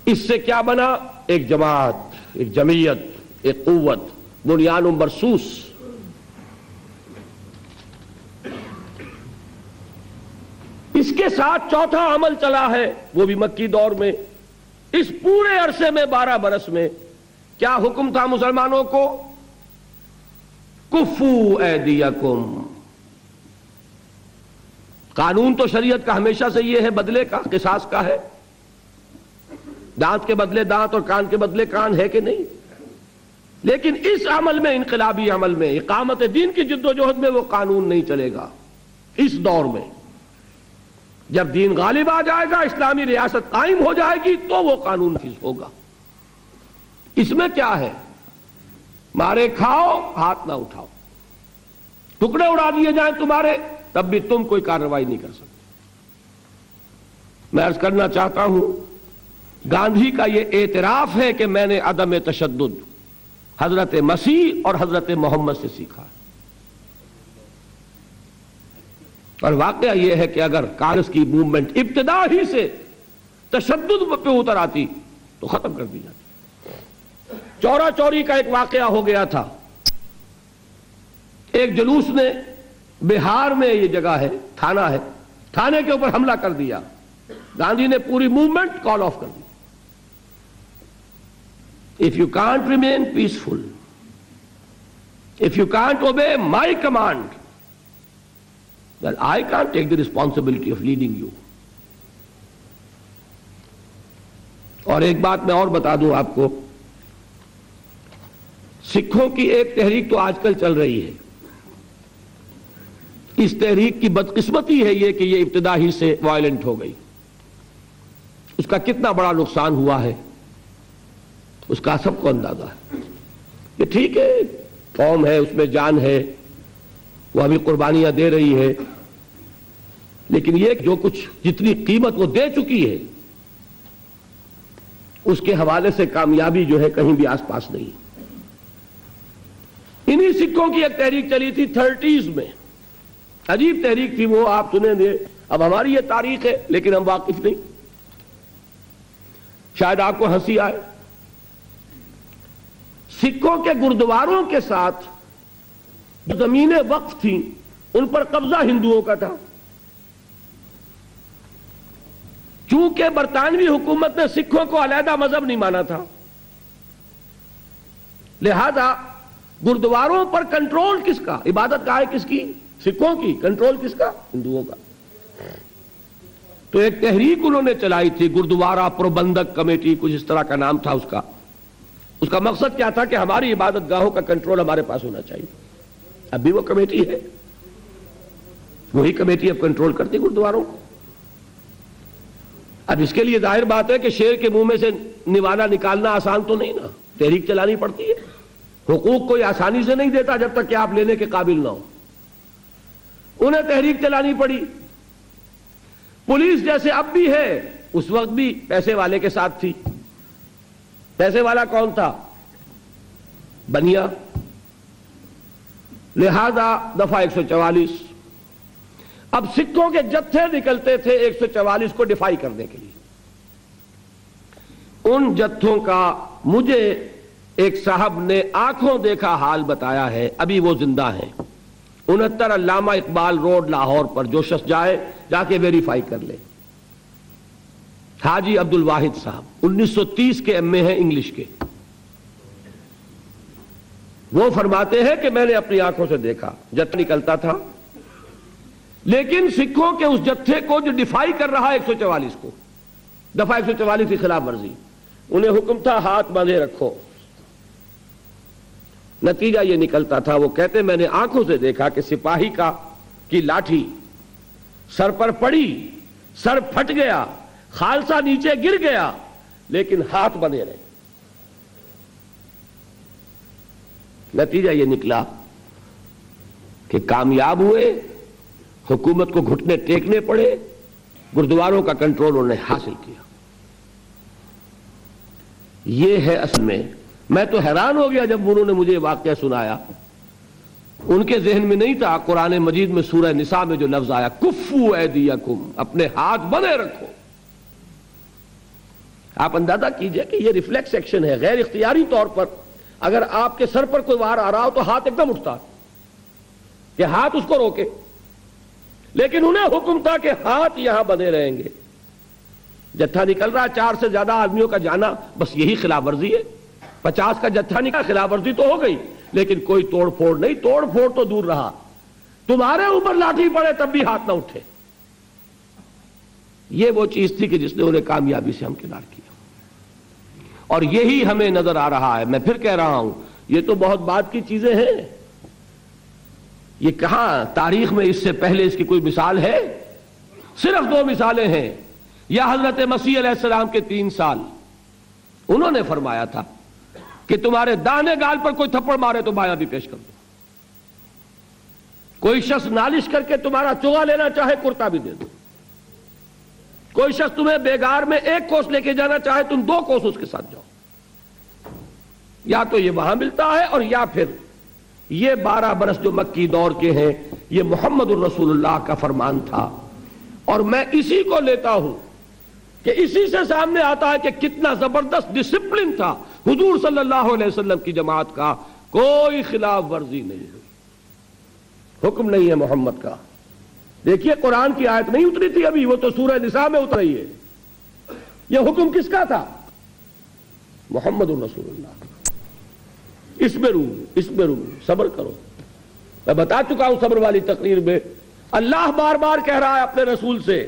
Speaker 1: اس سے کیا بنا؟ ایک جماعت، ایک جمعیت، ایک قوت، بنیان مرصوص۔ ساتھ چوتھا عمل چلا ہے وہ بھی مکی دور میں. اس پورے عرصے میں 12 برس میں کیا حکم تھا مسلمانوں کو؟ کفو ایدیکم. قانون تو شریعت کا ہمیشہ سے یہ ہے بدلے کا، قصاص کا ہے. دانت کے بدلے دانت اور کان کے بدلے کان ہے کہ نہیں؟ لیکن اس عمل میں، انقلابی عمل میں، اقامت دین کی جد و جہد میں وہ قانون نہیں چلے گا. اس دور میں جب دین غالب آ جائے گا، اسلامی ریاست قائم ہو جائے گی، تو وہ قانون نافذ ہوگا. اس میں کیا ہے؟ مارے کھاؤ، ہاتھ نہ اٹھاؤ، ٹکڑے اڑا دیے جائیں تمہارے، تب بھی تم کوئی کارروائی نہیں کر سکتے. میں عرض کرنا چاہتا ہوں، گاندھی کا یہ اعتراف ہے کہ میں نے عدم تشدد حضرت مسیح اور حضرت محمد سے سیکھا. اور واقعہ یہ ہے کہ اگر کانگریس کی موومنٹ ابتدا ہی سے تشدد پہ اتر آتی تو ختم کر دی جاتی. چورا چوری کا ایک واقعہ ہو گیا تھا. ایک جلوس نے بہار میں، یہ جگہ ہے، تھانہ ہے، تھانے کے اوپر حملہ کر دیا. گاندھی نے پوری موومنٹ کال آف کر دی. If you can't remain peaceful, if you can't obey my command, then I can't take the responsibility of leading you. اور ایک بات میں اور بتا دوں آپ کو، سکھوں کی ایک تحریک تو آج کل چل رہی ہے. اس تحریک کی بدقسمتی ہے یہ کہ یہ ابتدا ہی سے وائلنٹ ہو گئی. اس کا کتنا بڑا نقصان ہوا ہے اس کا سب کو اندازہ ہے. کہ ٹھیک ہے، قوم ہے، اس میں جان ہے، وہ ابھی قربانیاں دے رہی ہے، لیکن یہ جو کچھ جتنی قیمت وہ دے چکی ہے اس کے حوالے سے کامیابی جو ہے کہیں بھی آس پاس نہیں. انہی سکھوں کی ایک تحریک چلی تھی 30s میں. عجیب تحریک تھی وہ، آپ سنیں گے. اب ہماری یہ تاریخ ہے لیکن ہم واقف نہیں، شاید آپ کو ہنسی آئے. سکھوں کے گردواروں کے ساتھ جو زمینیں وقف تھیں ان پر قبضہ ہندوؤں کا تھا. چونکہ برطانوی حکومت نے سکھوں کو علیحدہ مذہب نہیں مانا تھا، لہذا گردواروں پر کنٹرول کس کا؟ عبادت گاہ کس کی؟ سکھوں کی. کنٹرول کس کا؟ ہندوؤں کا. تو ایک تحریک انہوں نے چلائی تھی، گردوارہ پربندھک کمیٹی، کچھ اس طرح کا نام تھا اس کا. اس کا مقصد کیا تھا کہ ہماری عبادت گاہوں کا کنٹرول ہمارے پاس ہونا چاہیے. اب بھی وہ کمیٹی ہے، وہی کمیٹی اب کنٹرول کرتی گردواروں کو. اب اس کے لیے ظاہر بات ہے کہ شیر کے منہ میں سے نوالا نکالنا آسان تو نہیں نا، تحریک چلانی پڑتی ہے. حقوق کوئی آسانی سے نہیں دیتا جب تک کہ آپ لینے کے قابل نہ ہو. انہیں تحریک چلانی پڑی. پولیس جیسے اب بھی ہے، اس وقت بھی پیسے والے کے ساتھ تھی. پیسے والا کون تھا؟ بنیا. لہذا دفعہ 144. اب سکھوں کے جتھے نکلتے تھے 144 کو ڈیفائی کرنے کے لیے. ان جتھوں کا مجھے ایک صاحب نے آنکھوں دیکھا حال بتایا ہے، ابھی وہ زندہ ہیں. 69 علامہ اقبال روڈ لاہور پر، جو شخص جائے جا کے ویریفائی کر لے. حاجی عبد الواحد صاحب 1930 کے ایم اے ہیں انگلش کے. وہ فرماتے ہیں کہ میں نے اپنی آنکھوں سے دیکھا جتھا نکلتا تھا، لیکن سکھوں کے اس جتھے کو جو ڈیفائی کر رہا ہے 144 کو، دفعہ 144 کی خلاف ورزی، انہیں حکم تھا ہاتھ باندھے رکھو. نتیجہ یہ نکلتا تھا، وہ کہتے میں نے آنکھوں سے دیکھا کہ سپاہی کی لاٹھی سر پر پڑی، سر پھٹ گیا، خالصہ نیچے گر گیا، لیکن ہاتھ بندھے رہے. نتیجہ یہ نکلا کہ کامیاب ہوئے، حکومت کو گھٹنے ٹیکنے پڑے، گردواروں کا کنٹرول انہوں نے حاصل کیا. یہ ہے اصل میں تو حیران ہو گیا جب انہوں نے مجھے واقعہ سنایا. ان کے ذہن میں نہیں تھا قرآن مجید میں سورہ نساء میں جو لفظ آیا کفو ایدیکم، اپنے ہاتھ بندھے رکھو. آپ اندازہ کیجئے کہ یہ ریفلیکس ایکشن ہے، غیر اختیاری طور پر اگر آپ کے سر پر کوئی وار آ رہا ہو تو ہاتھ ایک دم اٹھتا کہ ہاتھ اس کو روکے. لیکن انہیں حکم تھا کہ ہاتھ یہاں بندھے رہیں گے. جتھا نکل رہا 4 سے زیادہ آدمیوں کا جانا بس یہی خلاف ورزی ہے. 50 کا جتھا نکلا, خلاف ورزی تو ہو گئی لیکن کوئی توڑ پھوڑ نہیں. توڑ پھوڑ تو دور رہا, تمہارے اوپر لاٹھی پڑے تب بھی ہاتھ نہ اٹھے. یہ وہ چیز تھی کہ جس نے انہیں کامیابی سے ہمکنار کیا, اور یہی ہمیں نظر آ رہا ہے. میں پھر کہہ رہا ہوں, یہ تو بہت بعد کی چیزیں ہیں. یہ کہاں تاریخ میں اس سے پہلے اس کی کوئی مثال ہے؟ صرف 2 مثالیں ہیں. یا حضرت مسیح علیہ السلام کے 3 سال, انہوں نے فرمایا تھا کہ تمہارے داہنے گال پر کوئی تھپڑ مارے تو بایاں بھی پیش کر دو. کوئی شخص نالش کر کے تمہارا چوغا لینا چاہے کرتا بھی دے دو. کوئی شخص تمہیں بیگار میں 1 کوس لے کے جانا چاہے تم 2 کوس اس کے ساتھ جاؤ. یا تو یہ وہاں ملتا ہے, اور یا پھر یہ 12 برس جو مکی دور کے ہیں یہ محمد الرسول اللہ کا فرمان تھا. اور میں اسی کو لیتا ہوں کہ اسی سے سامنے آتا ہے کہ کتنا زبردست ڈسپلن تھا حضور صلی اللہ علیہ وسلم کی جماعت کا. کوئی خلاف ورزی نہیں ہوئی. حکم نہیں ہے محمد کا. دیکھیے قرآن کی آیت نہیں اتری تھی ابھی, وہ تو سورہ نساء میں اتر رہی ہے. یہ حکم کس کا تھا؟ محمد الرسول اللہ. اسبروا, صبر کرو. میں بتا چکا ہوں صبر والی تقریر میں, اللہ بار بار کہہ رہا ہے اپنے رسول سے,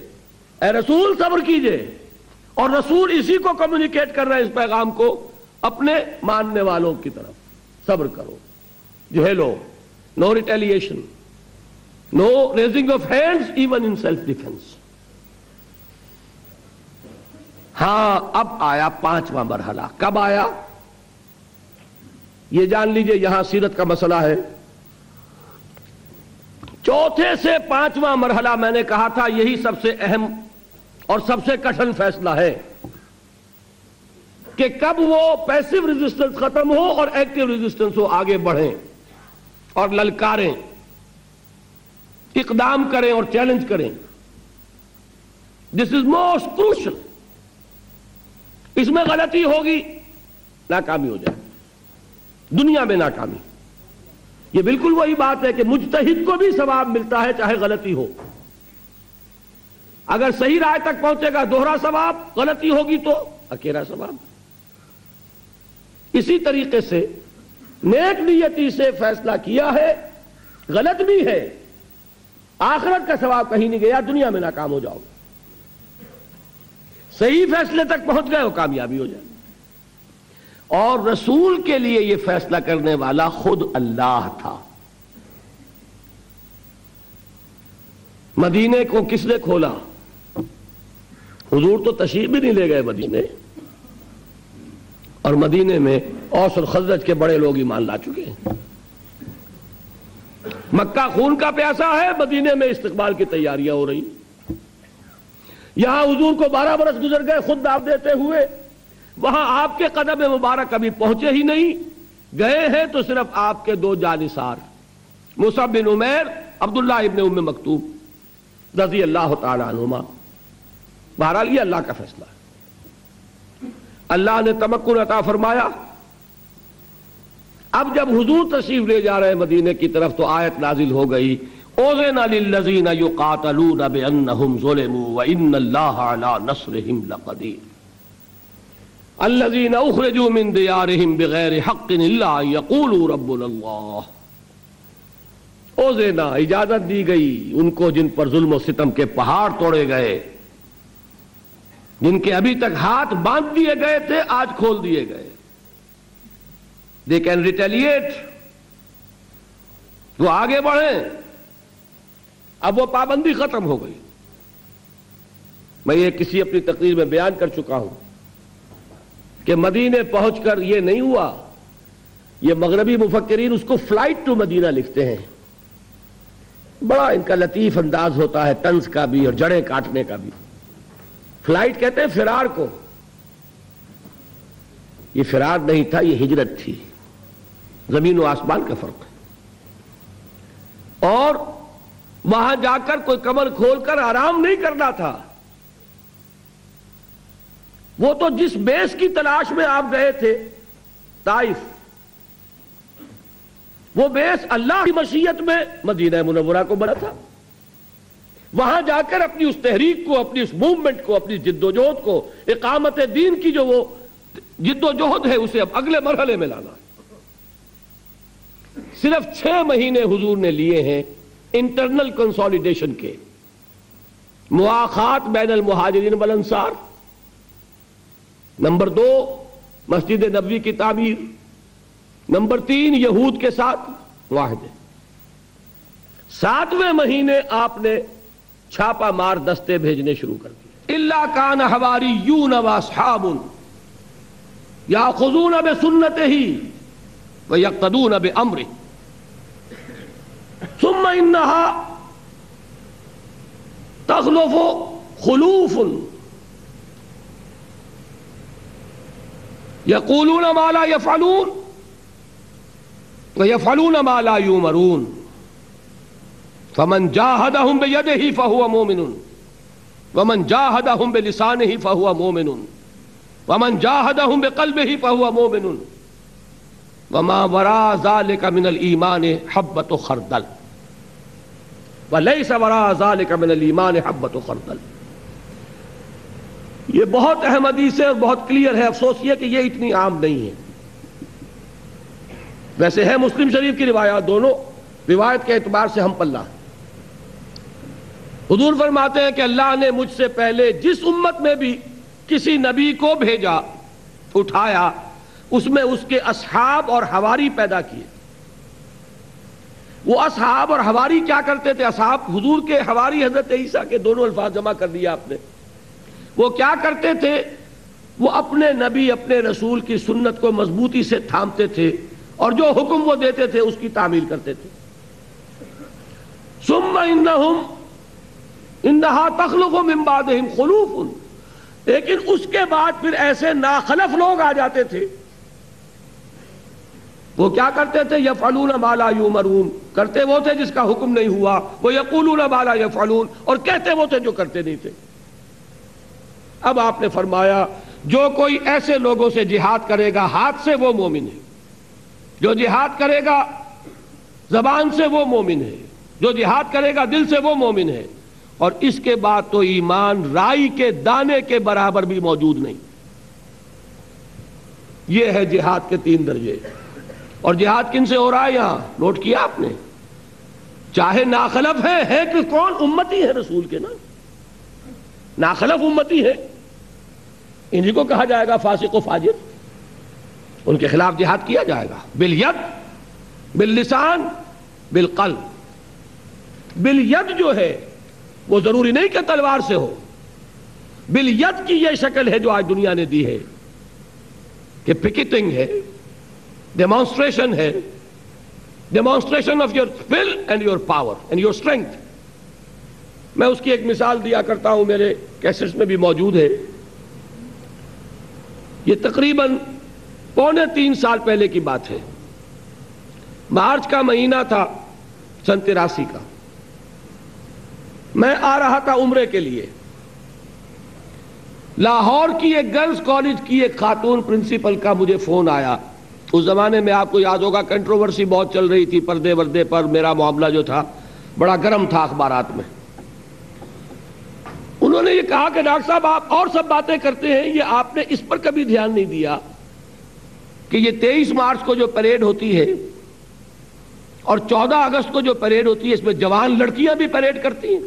Speaker 1: اے رسول صبر کیجئے. اور رسول اسی کو کمیونیکیٹ کر رہا ہے اس پیغام کو اپنے ماننے والوں کی طرف. صبر کرو, جھیلو, no retaliation, no raising of hands even in self defence. ہاں اب آیا 5واں مرحلہ. کب آیا یہ جان لیجئے, یہاں سیرت کا مسئلہ ہے. 4تھے سے 5واں مرحلہ میں نے کہا تھا یہی سب سے اہم اور سب سے کٹھن فیصلہ ہے کہ کب وہ پیسو ریزسٹنس ختم ہو اور ایکٹیو ریزسٹنس ہو, آگے بڑھیں اور للکاریں, اقدام کریں اور چیلنج کریں. دس از موسٹ کروشل. اس میں غلطی ہوگی ناکامی ہو جائے, دنیا میں ناکامی. یہ بالکل وہی بات ہے کہ مجتہد کو بھی ثواب ملتا ہے چاہے غلطی ہو. اگر صحیح رائے تک پہنچے گا دوہرا ثواب, غلطی ہوگی تو اکیلا ثواب. اسی طریقے سے نیک نیتی سے فیصلہ کیا ہے, غلط بھی ہے, آخرت کا ثواب کہیں نہیں گیا, دنیا میں ناکام ہو جاؤ گے. صحیح فیصلے تک پہنچ گئے ہو, کامیابی ہو جائے. اور رسول کے لیے یہ فیصلہ کرنے والا خود اللہ تھا. مدینے کو کس نے کھولا؟ حضور تو تشریف بھی نہیں لے گئے مدینے, اور مدینے میں اوس اور خزرج کے بڑے لوگ ایمان لا چکے ہیں. مکہ خون کا پیاسا ہے, مدینے میں استقبال کی تیاریاں ہو رہی. یہاں حضور کو 12 برس گزر گئے خود دعوت دیتے ہوئے, وہاں آپ کے قدم مبارک کبھی پہنچے ہی نہیں. گئے ہیں تو صرف آپ کے 2 جانثار, مصعب بن عمیر, عبداللہ ابن ام مکتوم رضی اللہ تعالی عنہما. بہرحال یہ اللہ کا فیصلہ ہے. اللہ نے تمکن عطا فرمایا. اب جب حضور تشریف لے جا رہے ہیں مدینے کی طرف تو آیت نازل ہو گئی, اذن للذین یقاتلون بانہم ظلموا وان اللہ علی نصرہم لقدیر الذین اخرجوا من دیارہم بغیر حق الا ان یقولوا ربنا اللہ. اذن, اجازت دی گئی ان کو جن پر ظلم و ستم کے پہاڑ توڑے گئے, جن کے ابھی تک ہاتھ باندھ دیے گئے تھے آج کھول دیے گئے. They can retaliate, وہ آگے بڑھیں. اب وہ پابندی ختم ہو گئی. میں یہ کسی اپنی تقریر میں بیان کر چکا ہوں کہ مدینے پہنچ کر یہ نہیں ہوا. یہ مغربی مفکرین اس کو فلائٹ ٹو مدینہ لکھتے ہیں. بڑا ان کا لطیف انداز ہوتا ہے, طنز کا بھی اور جڑیں کاٹنے کا بھی. فلائٹ کہتے ہیں فرار کو. یہ فرار نہیں تھا, یہ ہجرت تھی. زمین و آسمان کا فرق ہے. اور وہاں جا کر کوئی کمر کھول کر آرام نہیں کرنا تھا. وہ تو جس بیس کی تلاش میں آپ گئے تھے طائف, وہ بیس اللہ کی مشیت میں مدینہ منورہ کو بنا تھا. وہاں جا کر اپنی اس تحریک کو، اپنی اس موومنٹ کو، اپنی جد و جہد کو، اقامت دین کی جو وہ جد و جہد ہے، اسے اب اگلے مرحلے میں لانا ہے۔ صرف 6 مہینے حضور نے لیے ہیں انٹرنل کنسولیڈیشن کے، مواخات بین المہاجرین والانصار، نمبر 2 مسجد نبوی کی تعمیر، نمبر 3 یہود کے ساتھ معاہدے۔ 7ویں مہینے آپ نے چھاپا مار دستے بھیجنے شروع کر دیے۔ الا کان حواریون واصحاب یاخذون بسنتہ ویقتدون بامرہ ثم انها تخلف خلوف یقولون ما لا یفعلون ویفعلون ما لا یؤمرون فمن جاہدہم بیدہ فہو مومن ومن جاہدہم بلسانہ فہو مومن ومن جاہدہم بقلبہ فہو مومن وما وراء ذلك من الایمان حبۃ خردل ولیس وراء ذلك من الایمان حبۃ خردل۔ یہ بہت اہم حدیث ہے اور بہت کلیئر ہے، افسوس یہ کہ یہ اتنی عام نہیں ہے۔ ویسے ہے مسلم شریف کی روایات، دونوں روایت کے اعتبار سے ہم پلہ۔ حضور فرماتے ہیں کہ اللہ نے مجھ سے پہلے جس امت میں بھی کسی نبی کو بھیجا، اٹھایا، اس میں اس کے اصحاب اور حواری پیدا کیے۔ وہ اصحاب اور حواری کیا کرتے تھے؟ اصحاب حضور کے، حواری حضرت عیسیٰ کے، دونوں الفاظ جمع کر دیا آپ نے۔ وہ کیا کرتے تھے؟ وہ اپنے نبی، اپنے رسول کی سنت کو مضبوطی سے تھامتے تھے اور جو حکم وہ دیتے تھے اس کی تعمیل کرتے تھے۔ ثم انہا تخلف من بعدہم خلوف، لیکن اس کے بعد پھر ایسے ناخلف لوگ آ جاتے تھے، وہ کیا کرتے تھے؟ یفعلون ما لا یؤمرون، کرتے وہ تھے جس کا حکم نہیں ہوا، وہ یقولون ما لا یفعلون، اور کہتے وہ تھے جو کرتے نہیں تھے۔ اب آپ نے فرمایا جو کوئی ایسے لوگوں سے جہاد کرے گا ہاتھ سے وہ مومن ہے، جو جہاد کرے گا زبان سے وہ مومن ہے، جو جہاد کرے گا دل سے وہ مومن ہے، اور اس کے بعد تو ایمان رائی کے دانے کے برابر بھی موجود نہیں۔ یہ ہے جہاد کے 3 درجے۔ اور جہاد کن سے ہو رہا ہے یہاں نوٹ کیا آپ نے؟ چاہے ناخلف ہے کہ کون؟ امتی ہے رسول کے نا، ناخلف امتی ہے، انہی کو کہا جائے گا فاسق و فاجر، ان کے خلاف جہاد کیا جائے گا، بالید، باللسان، بالقلب۔ بالید جو ہے وہ ضروری نہیں کہ تلوار سے ہو، بالید کی یہ شکل ہے جو آج دنیا نے دی ہے کہ پکٹنگ ہے، ڈیمانسٹریشن ہے، demonstration of your will end your power and your strength. میں اس کی ایک مثال دیا کرتا ہوں، میرے کیسٹس میں بھی موجود ہے۔ یہ تقریباً 2.25 سال پہلے کی بات ہے، مارچ کا مہینہ تھا سن 83 کا۔ میں آ رہا تھا عمرے کے لیے، لاہور کی ایک گرلز کالج کی ایک خاتون پرنسپل کا مجھے فون آیا۔ اس زمانے میں آپ کو یاد ہوگا کنٹروورسی بہت چل رہی تھی، پردے وردے پر میرا معاملہ جو تھا بڑا گرم تھا اخبارات میں۔ انہوں نے یہ کہا کہ ڈاکٹر صاحب آپ اور سب باتیں کرتے ہیں، یہ آپ نے اس پر کبھی دھیان نہیں دیا کہ یہ 23 مارچ کو جو پریڈ ہوتی ہے اور 14 اگست کو جو پریڈ ہوتی ہے، اس میں جوان لڑکیاں بھی پریڈ کرتی ہیں۔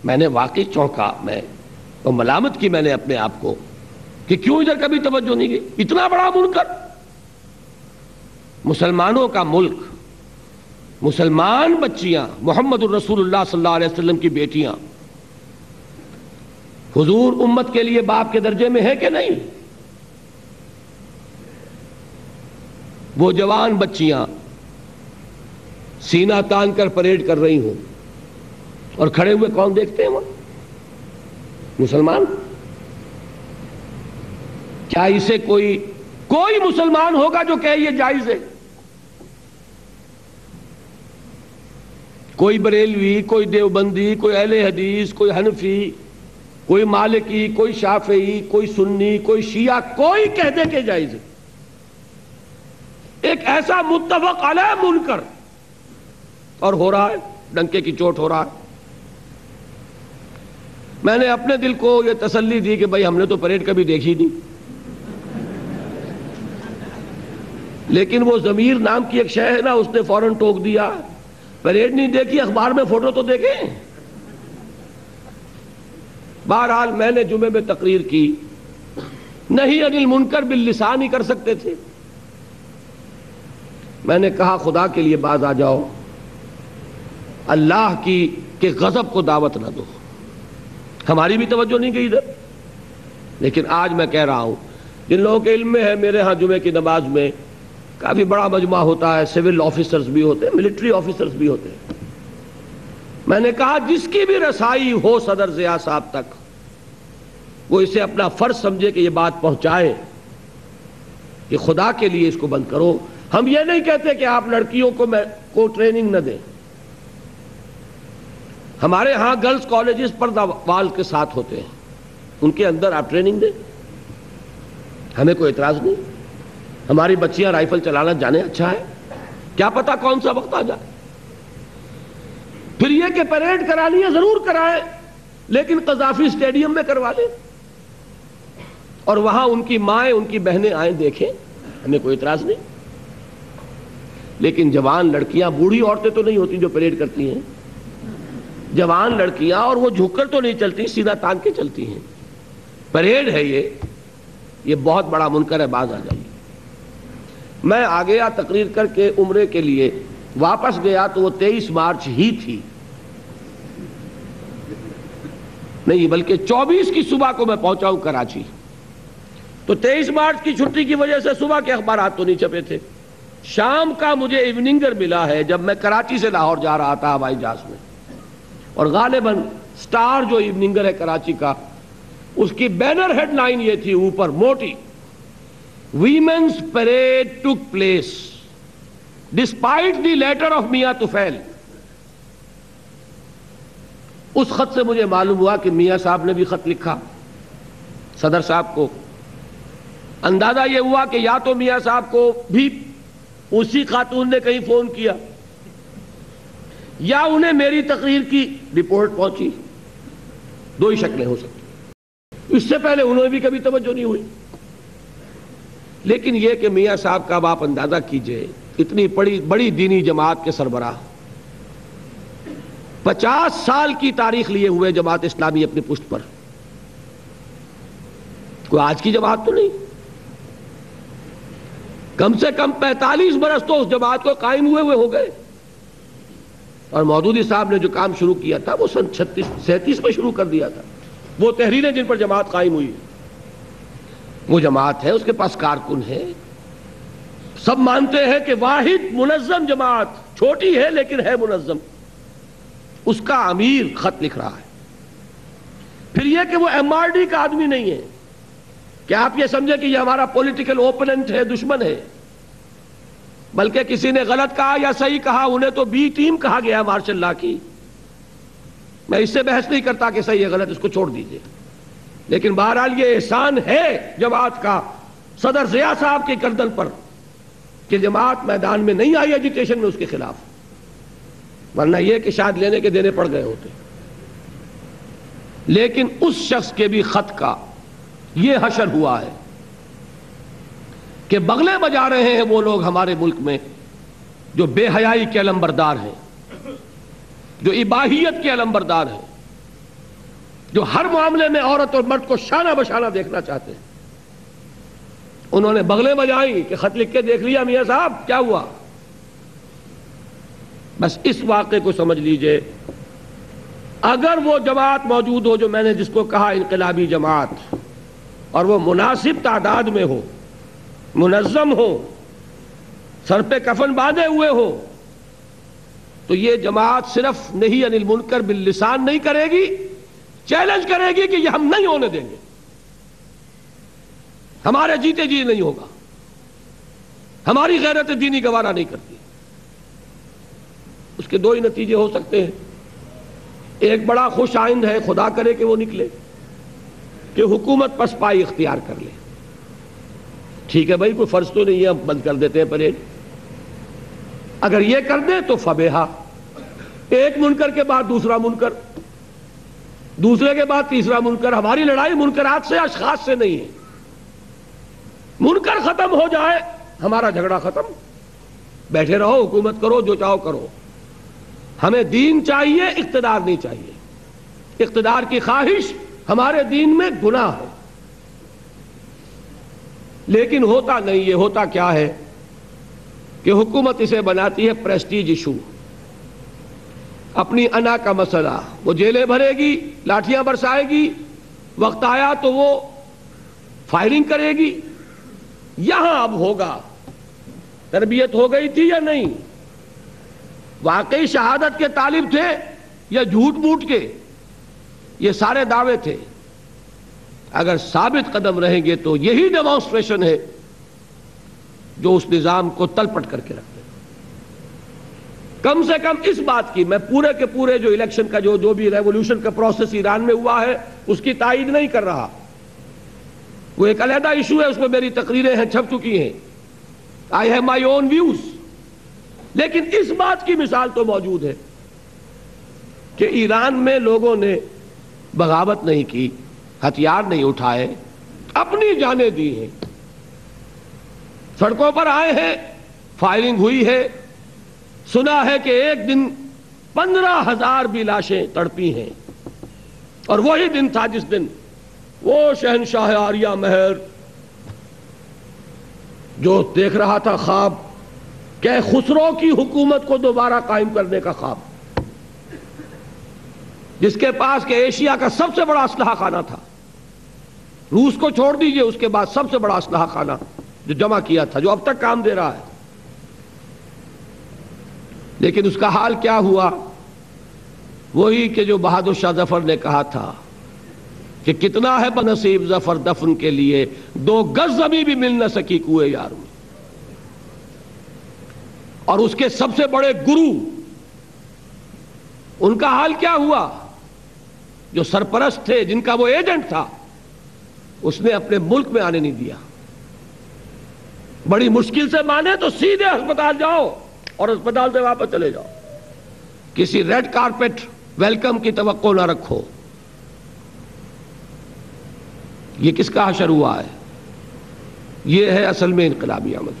Speaker 1: میں نے واقعی چونکا، میں تو ملامت کی میں نے اپنے آپ کو کہ کیوں ادھر کبھی توجہ نہیں گئی۔ اتنا بڑا منکر، مسلمانوں کا ملک، مسلمان بچیاں، محمد الرسول اللہ صلی اللہ علیہ وسلم کی بیٹیاں، حضور امت کے لیے باپ کے درجے میں ہے کہ نہیں؟ وہ جوان بچیاں سینہ تان کر پریڈ کر رہی ہوں، اور کھڑے ہوئے کون دیکھتے ہیں؟ وہ مسلمان۔ کیا اسے کوئی مسلمان ہوگا جو کہے یہ جائز ہے؟ کوئی بریلوی، کوئی دیوبندی، کوئی اہل حدیث، کوئی حنفی، کوئی مالکی، کوئی شافعی، کوئی سنی، کوئی شیعہ، کوئی کہہ دے کہ جائز ہے؟ ایک ایسا متفق علیہ منکر، اور ہو رہا ہے۔ ڈنکے کی چوٹ ہو رہا ہے. میں نے اپنے دل کو یہ تسلی دی کہ بھائی ہم نے تو پریڈ کبھی دیکھی نہیں، لیکن وہ ضمیر نام کی ایک شے ہے نا، اس نے فوراً ٹوک دیا، پریڈ نہیں دیکھی، اخبار میں فوٹو تو دیکھیں. بہرحال میں نے جمعے میں تقریر کی، نہیں عن المنکر باللسان ہی کر سکتے تھے. میں نے کہا خدا کے لیے باز آ جاؤ، اللہ کی کے غضب کو دعوت نہ دو. ہماری بھی توجہ نہیں گئی ادھر. لیکن آج میں کہہ رہا ہوں، جن لوگوں کے علم میں ہے، میرے ہاں جمعے کی نماز میں کافی بڑا مجمع ہوتا ہے، سول آفیسرز بھی ہوتے ہیں، ملٹری آفیسرز بھی ہوتے ہیں. میں نے کہا جس کی بھی رسائی ہو صدر ضیاء صاحب تک، وہ اسے اپنا فرض سمجھے کہ یہ بات پہنچائے کہ خدا کے لیے اس کو بند کرو. ہم یہ نہیں کہتے کہ آپ لڑکیوں کو ٹریننگ نہ دیں. ہمارے ہاں گرلز کالجز پردہ وال کے ساتھ ہوتے ہیں، ان کے اندر آپ ٹریننگ دیں، ہمیں کوئی اعتراض نہیں. ہماری بچیاں رائفل چلانا جانے، اچھا ہے، کیا پتا کون سا وقت آ جائے. پھر یہ کہ پریڈ کرانی ہے ضرور کرائیں، لیکن قذافی اسٹیڈیم میں کروا لیں اور وہاں ان کی مائیں ان کی بہنیں آئیں دیکھیں، ہمیں کوئی اعتراض نہیں. لیکن جوان لڑکیاں، بوڑھی عورتیں تو نہیں ہوتی جو پریڈ کرتی ہیں، جوان لڑکیاں، اور وہ جھک کر تو نہیں چلتی، سیدھا تان کے چلتی ہیں. پریڈ ہے یہ بہت بڑا منکر ہے، باز آ جائیے. میں آ گیا تقریر کر کے عمرے کے لیے، واپس گیا تو وہ 23 مارچ ہی تھی، نہیں بلکہ 24 کی صبح کو میں پہنچا ہوں کراچی. تو 23 مارچ کی چھٹی کی وجہ سے صبح کے اخبارات تو نہیں چھپے تھے. شام کا مجھے ایوننگر ملا ہے جب میں کراچی سے لاہور جا رہا تھا ہوائی جہاز میں، اور غالباً سٹار جو ایوننگر ہے کراچی کا، اس کی بینر ہیڈ لائن یہ تھی اوپر موٹی، women's parade took place despite the letter of Mian Tufail. اس خط سے مجھے معلوم ہوا کہ میاں صاحب نے بھی خط لکھا صدر صاحب کو. اندازہ یہ ہوا کہ یا تو میاں صاحب کو بھی اسی خاتون نے کہیں فون کیا، یا انہیں میری تقریر کی رپورٹ پہنچی. دو ہی شکلیں ہو سکتی. اس سے پہلے انہوں بھی کبھی توجہ نہیں ہوئی. لیکن یہ کہ میاں صاحب کا آپ اندازہ کیجئے، اتنی بڑی دینی جماعت کے سربراہ، 50 سال کی تاریخ لیے ہوئے جماعت اسلامی اپنی پشت پر، کوئی آج کی جماعت تو نہیں. کم سے کم 45 برس تو اس جماعت کو قائم ہوئے ہو گئے. اور مودودی صاحب نے جو کام شروع کیا تھا وہ سن 37 میں شروع کر دیا تھا. وہ تحریریں جن پر جماعت قائم ہوئی، وہ جماعت ہے، اس کے پاس کارکن ہے. سب مانتے ہیں کہ واحد منظم جماعت، چھوٹی ہے لیکن ہے منظم. اس کا امیر خط لکھ رہا ہے. پھر یہ کہ وہ MRD کا آدمی نہیں ہے کہ آپ یہ سمجھیں کہ یہ ہمارا پولیٹیکل اوپوننٹ ہے، دشمن ہے، بلکہ کسی نے غلط کہا یا صحیح کہا، انہیں تو بی ٹیم کہا گیا مارشل لا کی. میں اس سے بحث نہیں کرتا کہ صحیح ہے غلط، اس کو چھوڑ دیجئے. لیکن بہرحال یہ احسان ہے جماعت کا صدر ضیاء صاحب کے گردن پر کہ جماعت میدان میں نہیں آئی ایجیٹیشن میں اس کے خلاف، ورنہ یہ کہ شاید لینے کے دینے پڑ گئے ہوتے. لیکن اس شخص کے بھی خط کا یہ حشر ہوا ہے کہ بغلے بجا رہے ہیں وہ لوگ ہمارے ملک میں جو بے حیائی کے علمبردار ہیں، جو اباحیت کے علمبردار ہیں، جو ہر معاملے میں عورت اور مرد کو شانہ بشانہ دیکھنا چاہتے ہیں. انہوں نے بغلے بجائیں کہ خط لکھ کے دیکھ لیا میاں صاحب کیا ہوا. بس اس واقعے کو سمجھ لیجئے، اگر وہ جماعت موجود ہو جو میں نے جس کو کہا انقلابی جماعت، اور وہ مناسب تعداد میں ہو، منظم ہو، سر پہ کفن باندھے ہوئے ہو، تو یہ جماعت صرف نہیں عن المنکر باللسان نہیں کرے گی، چیلنج کرے گی کہ یہ ہم نہیں ہونے دیں گے، ہمارے جیتے جی نہیں ہوگا، ہماری غیرت دینی گوارا نہیں کرتی. اس کے دو ہی نتیجے ہو سکتے ہیں. ایک بڑا خوش آئند ہے، خدا کرے کہ وہ نکلے، کہ حکومت پسپائی اختیار کر لے. ٹھیک ہے بھائی، کوئی فرض تو نہیں ہے، ہم بند کر دیتے ہیں پریڈ. اگر یہ کر دیں تو فبیہا، ایک منکر کے بعد دوسرا منکر، دوسرے کے بعد تیسرا منکر. ہماری لڑائی منکرات سے، اشخاص سے نہیں ہے. منکر ختم ہو جائے ہمارا جھگڑا ختم. بیٹھے رہو، حکومت کرو، جو چاہو کرو. ہمیں دین چاہیے، اقتدار نہیں چاہیے. اقتدار کی خواہش ہمارے دین میں گناہ ہے. لیکن ہوتا نہیں. یہ ہوتا کیا ہے کہ حکومت اسے بناتی ہے پریسٹیج ایشو، اپنی انا کا مسئلہ. وہ جیلیں بھرے گی، لاٹھیاں برسائے گی، وقت آیا تو وہ فائرنگ کرے گی. یہاں اب ہوگا تربیت ہو گئی تھی یا نہیں، واقعی شہادت کے طالب تھے یا جھوٹ موٹ کے، یہ سارے دعوے تھے. اگر ثابت قدم رہیں گے تو یہی ڈیمانسٹریشن ہے جو اس نظام کو تلپٹ کر کے رکھتے. کم سے کم اس بات کی میں پورے کے پورے جو الیکشن کا جو بھی ریولوشن کا پروسیس ایران میں ہوا ہے اس کی تائید نہیں کر رہا. وہ ایک علیحدہ ایشو ہے، اس میں میری تقریریں ہیں، چھپ چکی ہیں. I have my own views. لیکن اس بات کی مثال تو موجود ہے کہ ایران میں لوگوں نے بغاوت نہیں کی، ہتھیار نہیں اٹھائے، اپنی جانیں دی ہیں. سڑکوں پر آئے ہیں، فائرنگ ہوئی ہے. سنا ہے کہ ایک دن 15,000 بھی لاشیں تڑپی ہیں. اور وہی دن تھا جس دن وہ شہنشاہ آریہ مہر جو دیکھ رہا تھا خواب کہ خسرو کی حکومت کو دوبارہ قائم کرنے کا خواب، جس کے پاس کہ ایشیا کا سب سے بڑا اسلحہ خانہ تھا. روس کو چھوڑ دیجئے، اس کے بعد سب سے بڑا اسلحہ خانہ جو جمع کیا تھا، جو اب تک کام دے رہا ہے. لیکن اس کا حال کیا ہوا؟ وہی کہ جو بہادر شاہ ظفر نے کہا تھا کہ کتنا ہے بنصیب ظفر دفن کے لیے، 2 گز زمین بھی مل نہ سکی کوئے یار میں. اور اس کے سب سے بڑے گرو، ان کا حال کیا ہوا؟ جو سرپرست تھے، جن کا وہ ایجنٹ تھا، اس نے اپنے ملک میں آنے نہیں دیا. بڑی مشکل سے مانے تو سیدھے ہسپتال جاؤ اور ہسپتال سے واپس چلے جاؤ. کسی ریڈ کارپٹ ویلکم کی توقع نہ رکھو. یہ کس کا حشر ہوا ہے؟ یہ ہے اصل میں انقلابی عمل.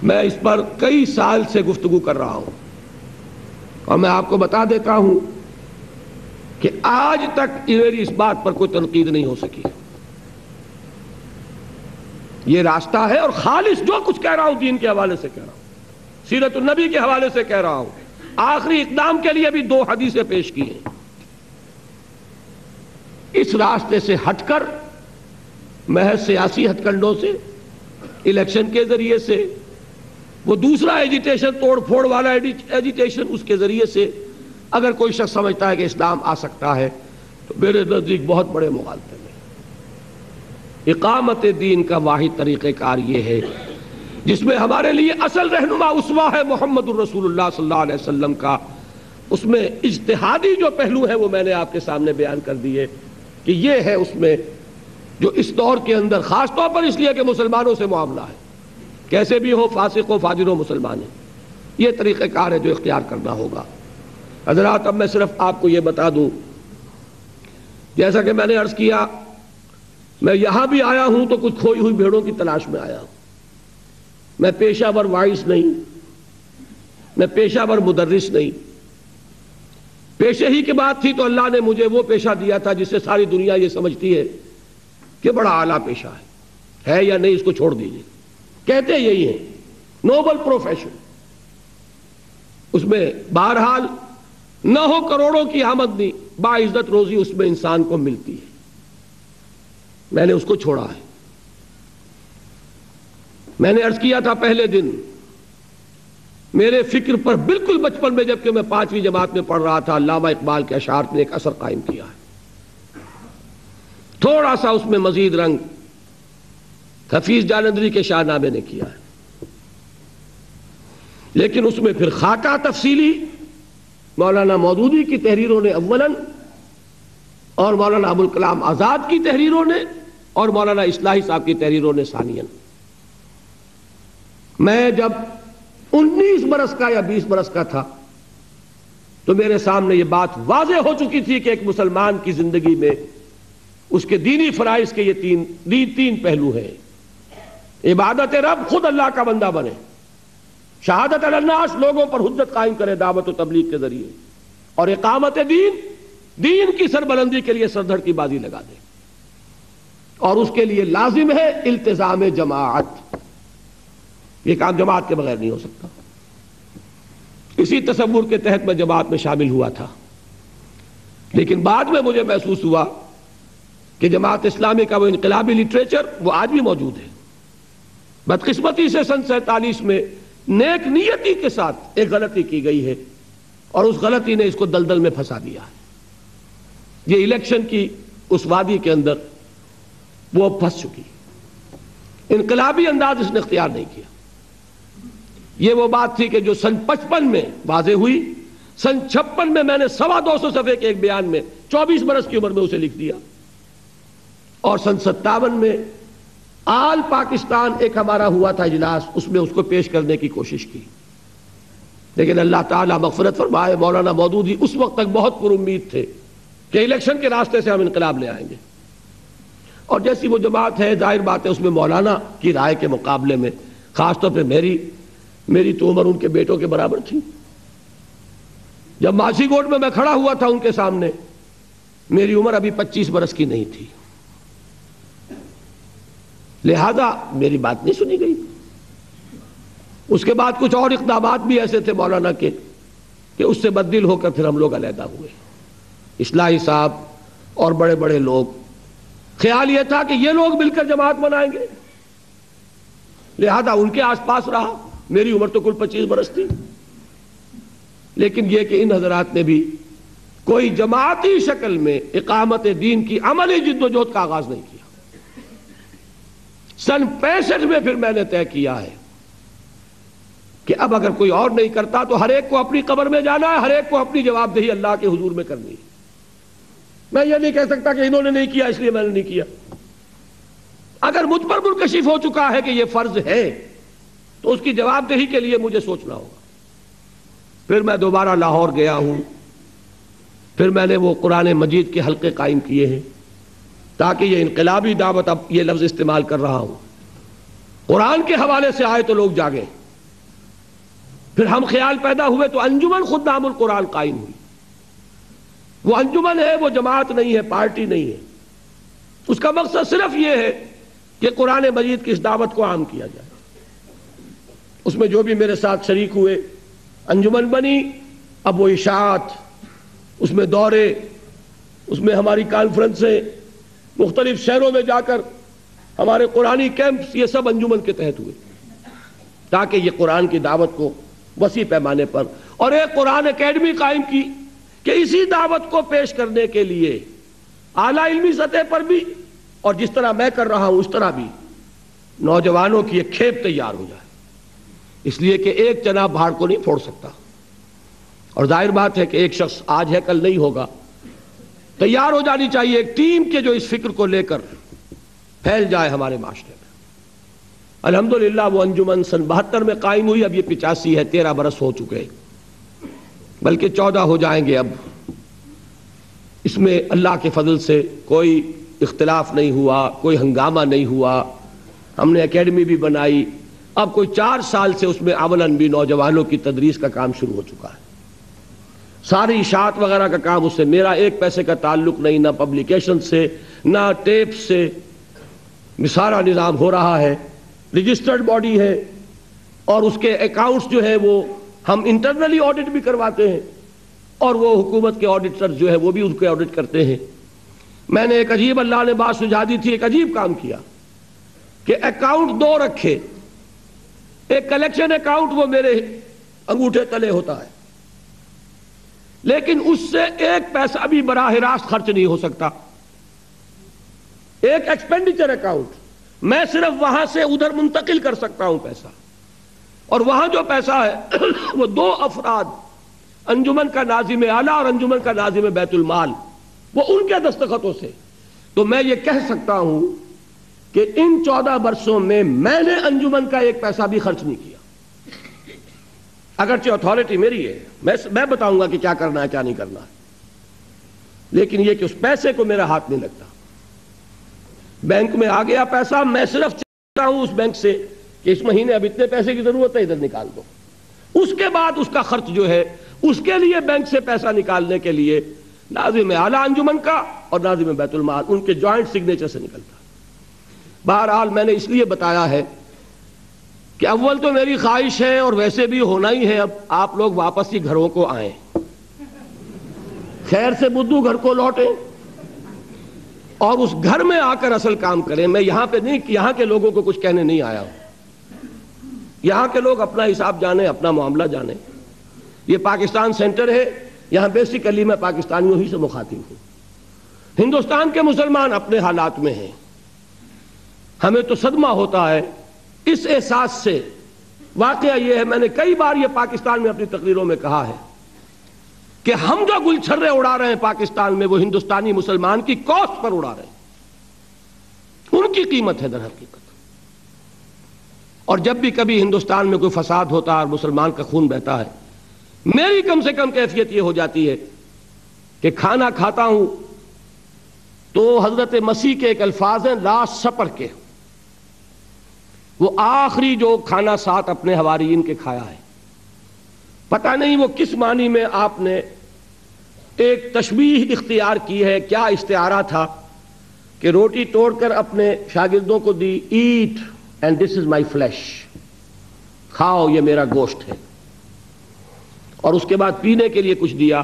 Speaker 1: میں اس پر کئی سال سے گفتگو کر رہا ہوں اور میں آپ کو بتا دیتا ہوں کہ آج تک میری اس بات پر کوئی تنقید نہیں ہو سکی. یہ راستہ ہے اور خالص جو کچھ کہہ رہا ہوں دین کے حوالے سے کہہ رہا ہوں، سیرت النبی کے حوالے سے کہہ رہا ہوں. آخری اقدام کے لیے بھی 2 حدیثیں پیش کی ہیں. اس راستے سے ہٹ کر محض سیاسی ہتھ کنڈوں سے، الیکشن کے ذریعے سے، وہ دوسرا ایجیٹیشن، توڑ پھوڑ والا ایجیٹیشن، اس کے ذریعے سے اگر کوئی شخص سمجھتا ہے کہ اسلام آ سکتا ہے تو میرے نزدیک بہت بڑے مغالطے میں. اقامت دین کا واحد طریقہ کار یہ ہے جس میں ہمارے لیے اصل رہنما اسوہ ہے محمد الرسول اللہ صلی اللہ علیہ وسلم کا. اس میں اجتہادی جو پہلو ہے وہ میں نے آپ کے سامنے بیان کر دیے کہ یہ ہے اس میں جو اس دور کے اندر خاص طور پر اس لیے کہ مسلمانوں سے معاملہ ہے، کیسے بھی ہو، فاسق ہو، فاجر ہو، مسلمان ہے. یہ طریقہ کار ہے جو اختیار کرنا ہوگا. حضرات اب میں صرف آپ کو یہ بتا دوں، جیسا کہ میں نے عرض کیا، میں یہاں بھی آیا ہوں تو کچھ کھوئی ہوئی بھیڑوں کی تلاش میں آیا ہوں. میں پیشہ ور وائس نہیں، میں پیشہ ور مدرس نہیں. پیشے ہی کی بات تھی تو اللہ نے مجھے وہ پیشہ دیا تھا جس سے ساری دنیا یہ سمجھتی ہے کہ بڑا اعلیٰ پیشہ ہے یا نہیں، اس کو چھوڑ دیجیے. کہتے یہی ہیں نوبل پروفیشن. اس میں بہرحال نہ ہو کروڑوں کی آمدنی، باعزت روزی اس میں انسان کو ملتی ہے. میں نے اس کو چھوڑا ہے. میں نے عرض کیا تھا پہلے دن، میرے فکر پر بالکل بچپن میں جبکہ میں 5ویں جماعت میں پڑھ رہا تھا، علامہ اقبال کے اشعار نے ایک اثر قائم کیا ہے. تھوڑا سا اس میں مزید رنگ حفیظ جالندری کے شاہ نامے نے کیا ہے. لیکن اس میں پھر خاکہ تفصیلی مولانا مودودی کی تحریروں نے اولاً، اور مولانا ابوالکلام آزاد کی تحریروں نے، اور مولانا اصلاحی صاحب کی تحریروں نے ثانیاً. میں جب 19 برس کا یا 20 برس کا تھا تو میرے سامنے یہ بات واضح ہو چکی تھی کہ ایک مسلمان کی زندگی میں اس کے دینی فرائض کے یہ تین پہلو ہیں. عبادت رب، خود اللہ کا بندہ بنے. شہادت علی الناس، لوگوں پر حجت قائم کرے دعوت و تبلیغ کے ذریعے. اور اقامت دین کی سربلندی کے لیے سردھڑ کی بازی لگا دے. اور اس کے لیے لازم ہے التزام جماعت. یہ کام جماعت کے بغیر نہیں ہو سکتا. اسی تصور کے تحت میں جماعت میں شامل ہوا تھا، لیکن بعد میں مجھے محسوس ہوا کہ جماعت اسلامی کا وہ انقلابی لٹریچر وہ آج بھی موجود ہے. بدقسمتی سے سن 47 میں نیک نیتی کے ساتھ ایک غلطی کی گئی ہے، اور اس غلطی نے اس کو دلدل میں پھنسا دیا ہے. یہ الیکشن کی اس وادی کے اندر وہ پھنس چکی. انقلابی انداز اس نے اختیار نہیں کیا. یہ وہ بات تھی کہ جو سن 55 میں واضح ہوئی، سن 56 میں میں نے 250 صفحے کے ایک بیان میں 24 برس کی عمر میں اسے لکھ دیا، اور سن 57 میں آل پاکستان ایک ہمارا ہوا تھا اجلاس، اس میں اس کو پیش کرنے کی کوشش کی. لیکن اللہ تعالیٰ مغفرت فرمائے، مولانا مودودی اس وقت تک بہت پر امید تھے کہ الیکشن کے راستے سے ہم انقلاب لے آئیں گے. اور جیسی وہ جماعت ہے، ظاہر بات ہے اس میں مولانا کی رائے کے مقابلے میں خاص طور پہ میری تو عمر ان کے بیٹوں کے برابر تھی. جب ماسی گوٹ میں کھڑا ہوا تھا ان کے سامنے، میری عمر ابھی 25 برس کی نہیں تھی، لہذا میری بات نہیں سنی گئی. اس کے بعد کچھ اور اقدامات بھی ایسے تھے مولانا کے کہ اس سے بددل ہو کر پھر ہم لوگ علیحدہ ہوئے. اصلاحی صاحب اور بڑے بڑے لوگ، خیال یہ تھا کہ یہ لوگ مل کر جماعت بنائیں گے، لہذا ان کے آس پاس رہا. میری عمر تو کل 25 برس تھی. لیکن یہ کہ ان حضرات نے بھی کوئی جماعتی شکل میں اقامت دین کی عملی جد و جہد کا آغاز نہیں کیا. سن 65 میں پھر میں نے طے کیا ہے کہ اب اگر کوئی اور نہیں کرتا تو ہر ایک کو اپنی قبر میں جانا ہے، ہر ایک کو اپنی جواب دہی اللہ کے حضور میں کرنی ہے. میں یہ نہیں کہہ سکتا کہ انہوں نے نہیں کیا اس لیے میں نے نہیں کیا. اگر مجھ پر منکشف ہو چکا ہے کہ یہ فرض ہے تو اس کی جواب دہی کے لیے مجھے سوچنا ہوگا. پھر میں دوبارہ لاہور گیا ہوں، پھر میں نے وہ قرآن مجید کے حلقے قائم کیے ہیں تاکہ یہ انقلابی دعوت، اب یہ لفظ استعمال کر رہا ہوں، قرآن کے حوالے سے آئے تو لوگ جاگیں. پھر ہم خیال پیدا ہوئے تو انجمن خدام القرآن قائم ہوئی. وہ انجمن ہے، وہ جماعت نہیں ہے، پارٹی نہیں ہے. اس کا مقصد صرف یہ ہے کہ قرآن مجید کی اس دعوت کو عام کیا جائے. اس میں جو بھی میرے ساتھ شریک ہوئے، انجمن بنی. اب وہ اشاعت، اس میں دورے، اس میں ہماری کانفرنسیں، مختلف شہروں میں جا کر ہمارے قرآنی کیمپس، یہ سب انجمن کے تحت ہوئے تاکہ یہ قرآن کی دعوت کو وسیع پیمانے پر، اور ایک قرآن اکیڈمی قائم کی کہ اسی دعوت کو پیش کرنے کے لیے اعلیٰ علمی سطح پر بھی، اور جس طرح میں کر رہا ہوں اس طرح بھی نوجوانوں کی ایک کھیپ تیار ہو جائے. اس لیے کہ ایک چنا پہاڑ کو نہیں پھوڑ سکتا، اور ظاہر بات ہے کہ ایک شخص آج ہے کل نہیں ہوگا. تیار ہو جانی چاہیے ایک ٹیم کے جو اس فکر کو لے کر پھیل جائے ہمارے معاشرے میں. الحمدللہ وہ انجمن سن 72 میں قائم ہوئی. اب یہ 85 ہے، 13 برس ہو چکے، بلکہ 14 ہو جائیں گے. اب اس میں اللہ کے فضل سے کوئی اختلاف نہیں ہوا، کوئی ہنگامہ نہیں ہوا. ہم نے اکیڈمی بھی بنائی. اب کوئی 4 سال سے اس میں عملاً بھی نوجوانوں کی تدریس کا کام شروع ہو چکا ہے. ساری اشاعت وغیرہ کا کام اس سے، میرا ایک پیسے کا تعلق نہیں، نہ پبلیکیشن سے نہ ٹیپ سے. سارا نظام ہو رہا ہے، رجسٹرڈ باڈی ہے، اور اس کے اکاؤنٹس جو ہے وہ ہم انٹرنلی آڈٹ بھی کرواتے ہیں، اور وہ حکومت کے آڈیٹر جو ہے وہ بھی ان کے آڈٹ کرتے ہیں. میں نے ایک عجیب، اللہ نے بات سجھا دی تھی، ایک عجیب کام کیا کہ اکاؤنٹ 2 رکھے. ایک کلیکشن اکاؤنٹ وہ میرے انگوٹھے تلے ہوتا ہے، لیکن اس سے ایک پیسہ بھی براہ راست خرچ نہیں ہو سکتا. ایک ایکسپینڈیچر اکاؤنٹ، میں صرف وہاں سے ادھر منتقل کر سکتا ہوں پیسہ، اور وہاں جو پیسہ ہے وہ 2 افراد، انجمن کا ناظم اعلیٰ اور انجمن کا ناظم بیت المال، وہ ان کے دستخطوں سے. تو میں یہ کہہ سکتا ہوں کہ ان 14 برسوں میں میں نے انجمن کا ایک پیسہ بھی خرچ نہیں کیا. اگرچہ اتھارٹی میری ہے، میں بتاؤں گا کہ کیا کرنا ہے کیا نہیں کرنا ہے، لیکن یہ کہ اس پیسے کو میرا ہاتھ نہیں لگتا. بینک میں آ گیا پیسہ، میں صرف چاہتا ہوں اس بینک سے کہ اس مہینے اب اتنے پیسے کی ضرورت ہے، ادھر نکال دو. اس کے بعد اس کا خرچ جو ہے، اس کے لیے بینک سے پیسہ نکالنے کے لیے ناظم اعلیٰ انجمن کا اور ناظم بیت المال ان کے جوائنٹ سگنیچر سے نکلتا. بہرحال میں نے اس لیے بتایا ہے کہ اول تو میری خواہش ہے، اور ویسے بھی ہونا ہی ہے، اب آپ لوگ واپس ہی گھروں کو آئیں، خیر سے بدھو گھر کو لوٹیں اور اس گھر میں آ کر اصل کام کریں. میں یہاں پہ نہیں، یہاں کے لوگوں کو کچھ کہنے نہیں آیا ہوں. یہاں کے لوگ اپنا حساب جانیں، اپنا معاملہ جانیں. یہ پاکستان سینٹر ہے، یہاں بیسیکلی میں پاکستانیوں ہی سے مخاطب ہوں. ہندوستان کے مسلمان اپنے حالات میں ہیں. ہمیں تو صدمہ ہوتا ہے اس احساس سے. واقعہ یہ ہے، میں نے کئی بار یہ پاکستان میں اپنی تقریروں میں کہا ہے کہ ہم جو گلچھرے اڑا رہے ہیں پاکستان میں، وہ ہندوستانی مسلمان کی کوسٹ پر اڑا رہے ہیں. ان کی قیمت ہے در حقیقت. اور جب بھی کبھی ہندوستان میں کوئی فساد ہوتا ہے اور مسلمان کا خون بہتا ہے، میری کم سے کم کیفیت یہ ہو جاتی ہے کہ کھانا کھاتا ہوں تو حضرت مسیح کے ایک الفاظ ہیں لاسٹ سپر کے، وہ آخری جو کھانا ساتھ اپنے حواریین کے کھایا ہے. پتہ نہیں وہ کس معنی میں آپ نے ایک تشبیہ اختیار کی ہے، کیا استعارہ تھا کہ روٹی توڑ کر اپنے شاگردوں کو دی، eat and this is my flesh, کھاؤ یہ میرا گوشت ہے. اور اس کے بعد پینے کے لیے کچھ دیا،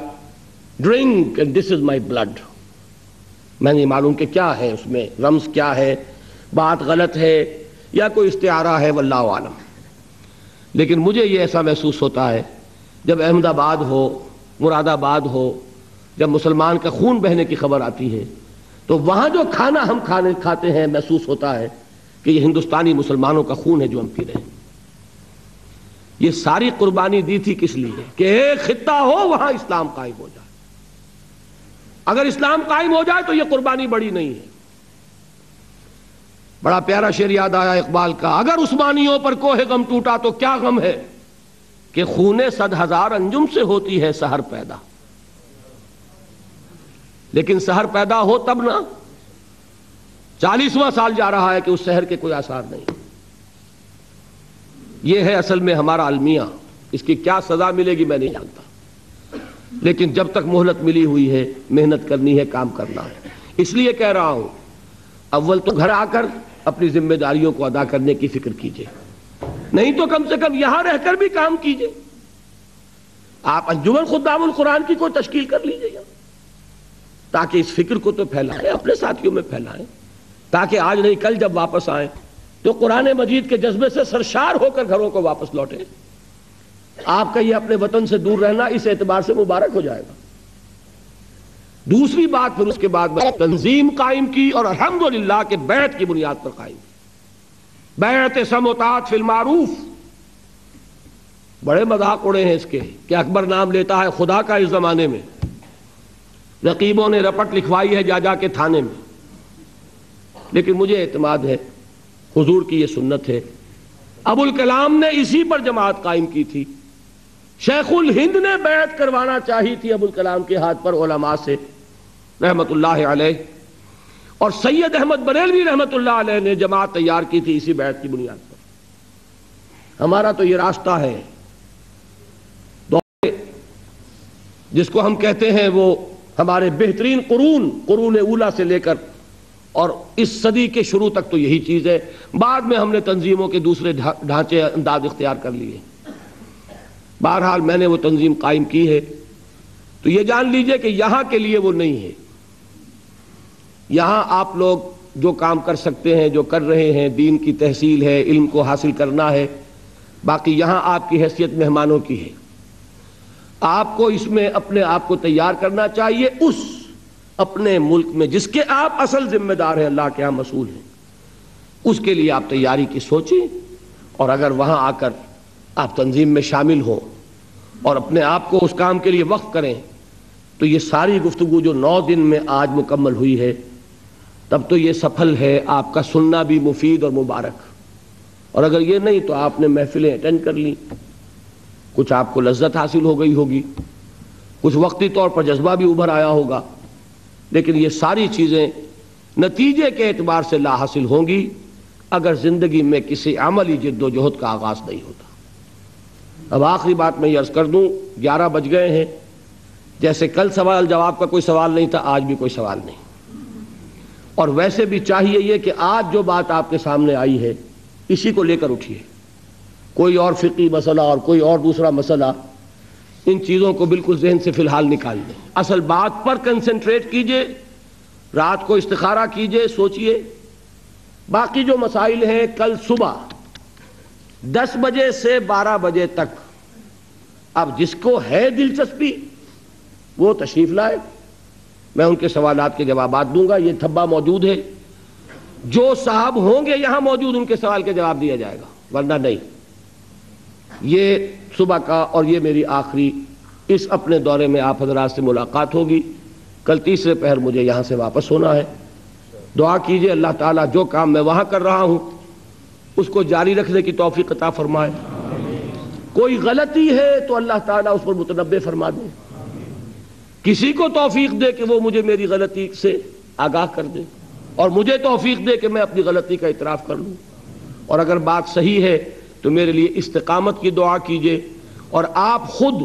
Speaker 1: drink and this is my blood. میں نہیں معلوم کہ کیا ہے اس میں، رمز کیا ہے، بات غلط ہے یا کوئی استعارہ ہے، واللہ عالم. لیکن مجھے یہ ایسا محسوس ہوتا ہے جب احمد آباد ہو، مراد آباد ہو، جب مسلمان کا خون بہنے کی خبر آتی ہے تو وہاں جو کھانا ہم کھاتے ہیں محسوس ہوتا ہے کہ یہ ہندوستانی مسلمانوں کا خون ہے جو ہم پی رہے ہیں. یہ ساری قربانی دی تھی کس لیے؟ کہ ایک خطہ ہو وہاں اسلام قائم ہو جائے. اگر اسلام قائم ہو جائے تو یہ قربانی بڑی نہیں ہے. بڑا پیارا شعر یاد آیا اقبال کا، اگر عثمانیوں پر کوہ غم ٹوٹا تو کیا غم ہے کہ خون 100,000 انجم سے ہوتی ہے سحر پیدا. لیکن سحر پیدا ہو تب نہ، 40واں سال جا رہا ہے کہ اس سحر کے کوئی آثار نہیں. یہ ہے اصل میں ہمارا المیہ. اس کی کیا سزا ملے گی میں نہیں جانتا، لیکن جب تک مہلت ملی ہوئی ہے محنت کرنی ہے، کام کرنا ہے. اس لیے کہہ رہا ہوں اول تو گھر آ کر اپنی ذمہ داریوں کو ادا کرنے کی فکر کیجئے، نہیں تو کم سے کم یہاں رہ کر بھی کام کیجئے. آپ انجمن خدام القرآن کی کوئی تشکیل کر لیجئے تاکہ اس فکر کو تو پھیلائیں، اپنے ساتھیوں میں پھیلائیں، تاکہ آج نہیں کل جب واپس آئیں تو قرآن مجید کے جذبے سے سرشار ہو کر گھروں کو واپس لوٹیں. آپ کا یہ اپنے وطن سے دور رہنا اس اعتبار سے مبارک ہو جائے گا. دوسری بات پھر اس کے بعد تنظیم قائم کی اور الحمدللہ کہ بیعت کی بنیاد پر قائم کی. بیعت سموتات فی المعروف. بڑے مذاق اڑے ہیں اس کے کہ اکبر نام لیتا ہے خدا کا اس زمانے میں. رقیبوں نے رپٹ لکھوائی ہے جا جا کے تھانے میں. لیکن مجھے اعتماد ہے حضور کی یہ سنت ہے. ابو الکلام نے اسی پر جماعت قائم کی تھی. شیخ الہند نے بیعت کروانا چاہی تھی ابو الکلام کے ہاتھ پر علماء سے رحمت اللہ علیہ، اور سید احمد بریلوی رحمت اللہ علیہ نے جماعت تیار کی تھی اسی بیعت کی بنیاد پر. ہمارا تو یہ راستہ ہے جس کو ہم کہتے ہیں وہ ہمارے بہترین قرون اولا سے لے کر اور اس صدی کے شروع تک تو یہی چیز ہے. بعد میں ہم نے تنظیموں کے دوسرے ڈھانچے انداز اختیار کر لیے. بہرحال میں نے وہ تنظیم قائم کی ہے تو یہ جان لیجئے کہ یہاں کے لیے وہ نہیں ہے. یہاں آپ لوگ جو کام کر سکتے ہیں، جو کر رہے ہیں، دین کی تحصیل ہے، علم کو حاصل کرنا ہے. باقی یہاں آپ کی حیثیت مہمانوں کی ہے. آپ کو اس میں اپنے آپ کو تیار کرنا چاہیے اس اپنے ملک میں جس کے آپ اصل ذمہ دار ہیں، اللہ کے یہاں مسئول ہیں. اس کے لیے آپ تیاری کی سوچیں، اور اگر وہاں آ کر آپ تنظیم میں شامل ہوں اور اپنے آپ کو اس کام کے لیے وقف کریں تو یہ ساری گفتگو جو 9 دن میں آج مکمل ہوئی ہے تب تو یہ سفل ہے. آپ کا سننا بھی مفید اور مبارک. اور اگر یہ نہیں تو آپ نے محفلیں اٹینڈ کر لیں، کچھ آپ کو لذت حاصل ہو گئی ہوگی، کچھ وقتی طور پر جذبہ بھی ابھر آیا ہوگا، لیکن یہ ساری چیزیں نتیجے کے اعتبار سے لا حاصل ہوں گی اگر زندگی میں کسی عملی جد و جہد کا آغاز نہیں ہوتا۔ اب آخری بات میں یہ عرض کر دوں، 11 بج گئے ہیں، جیسے کل سوال جواب کا کوئی سوال نہیں تھا، آج بھی کوئی سوال نہیں، اور ویسے بھی چاہیے یہ کہ آج جو بات آپ کے سامنے آئی ہے اسی کو لے کر اٹھیے، کوئی اور فقہی مسئلہ اور کوئی اور دوسرا مسئلہ، ان چیزوں کو بالکل ذہن سے فی الحال نکال دیں، اصل بات پر کنسنٹریٹ کیجئے، رات کو استخارہ کیجئے، سوچئے۔ باقی جو مسائل ہیں کل صبح 10 بجے سے 12 بجے تک، اب جس کو ہے دلچسپی وہ تشریف لائے، میں ان کے سوالات کے جوابات دوں گا، یہ تھبا موجود ہے، جو صاحب ہوں گے یہاں موجود ان کے سوال کے جواب دیا جائے گا، ورنہ نہیں۔ یہ صبح کا اور یہ میری آخری اس اپنے دورے میں آپ حضرات سے ملاقات ہوگی، کل تیسرے پہر مجھے یہاں سے واپس ہونا ہے۔ دعا کیجئے اللہ تعالیٰ جو کام میں وہاں کر رہا ہوں اس کو جاری رکھنے کی توفیق عطا فرمائے، کوئی غلطی ہے تو اللہ تعالیٰ اس پر متنبہ فرما دے، کسی کو توفیق دے کہ وہ مجھے میری غلطی سے آگاہ کر دے، اور مجھے توفیق دے کہ میں اپنی غلطی کا اعتراف کر لوں، اور اگر بات صحیح ہے تو میرے لیے استقامت کی دعا کیجئے، اور آپ خود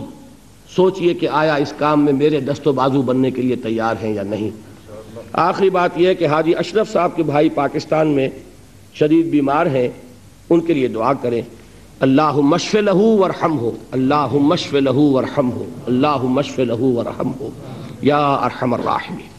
Speaker 1: سوچئے کہ آیا اس کام میں میرے دست و بازو بننے کے لیے تیار ہیں یا نہیں۔ آخری بات یہ ہے کہ حاجی اشرف صاحب کے بھائی پاکستان میں شدید بیمار ہیں، ان کے لیے دعا کریں۔ اللہم اشف لہ ورحمہ، اللہم اشف لہ ورحمہ، اللہم اشف لہ ورحمہ یا ارحم الراحمین۔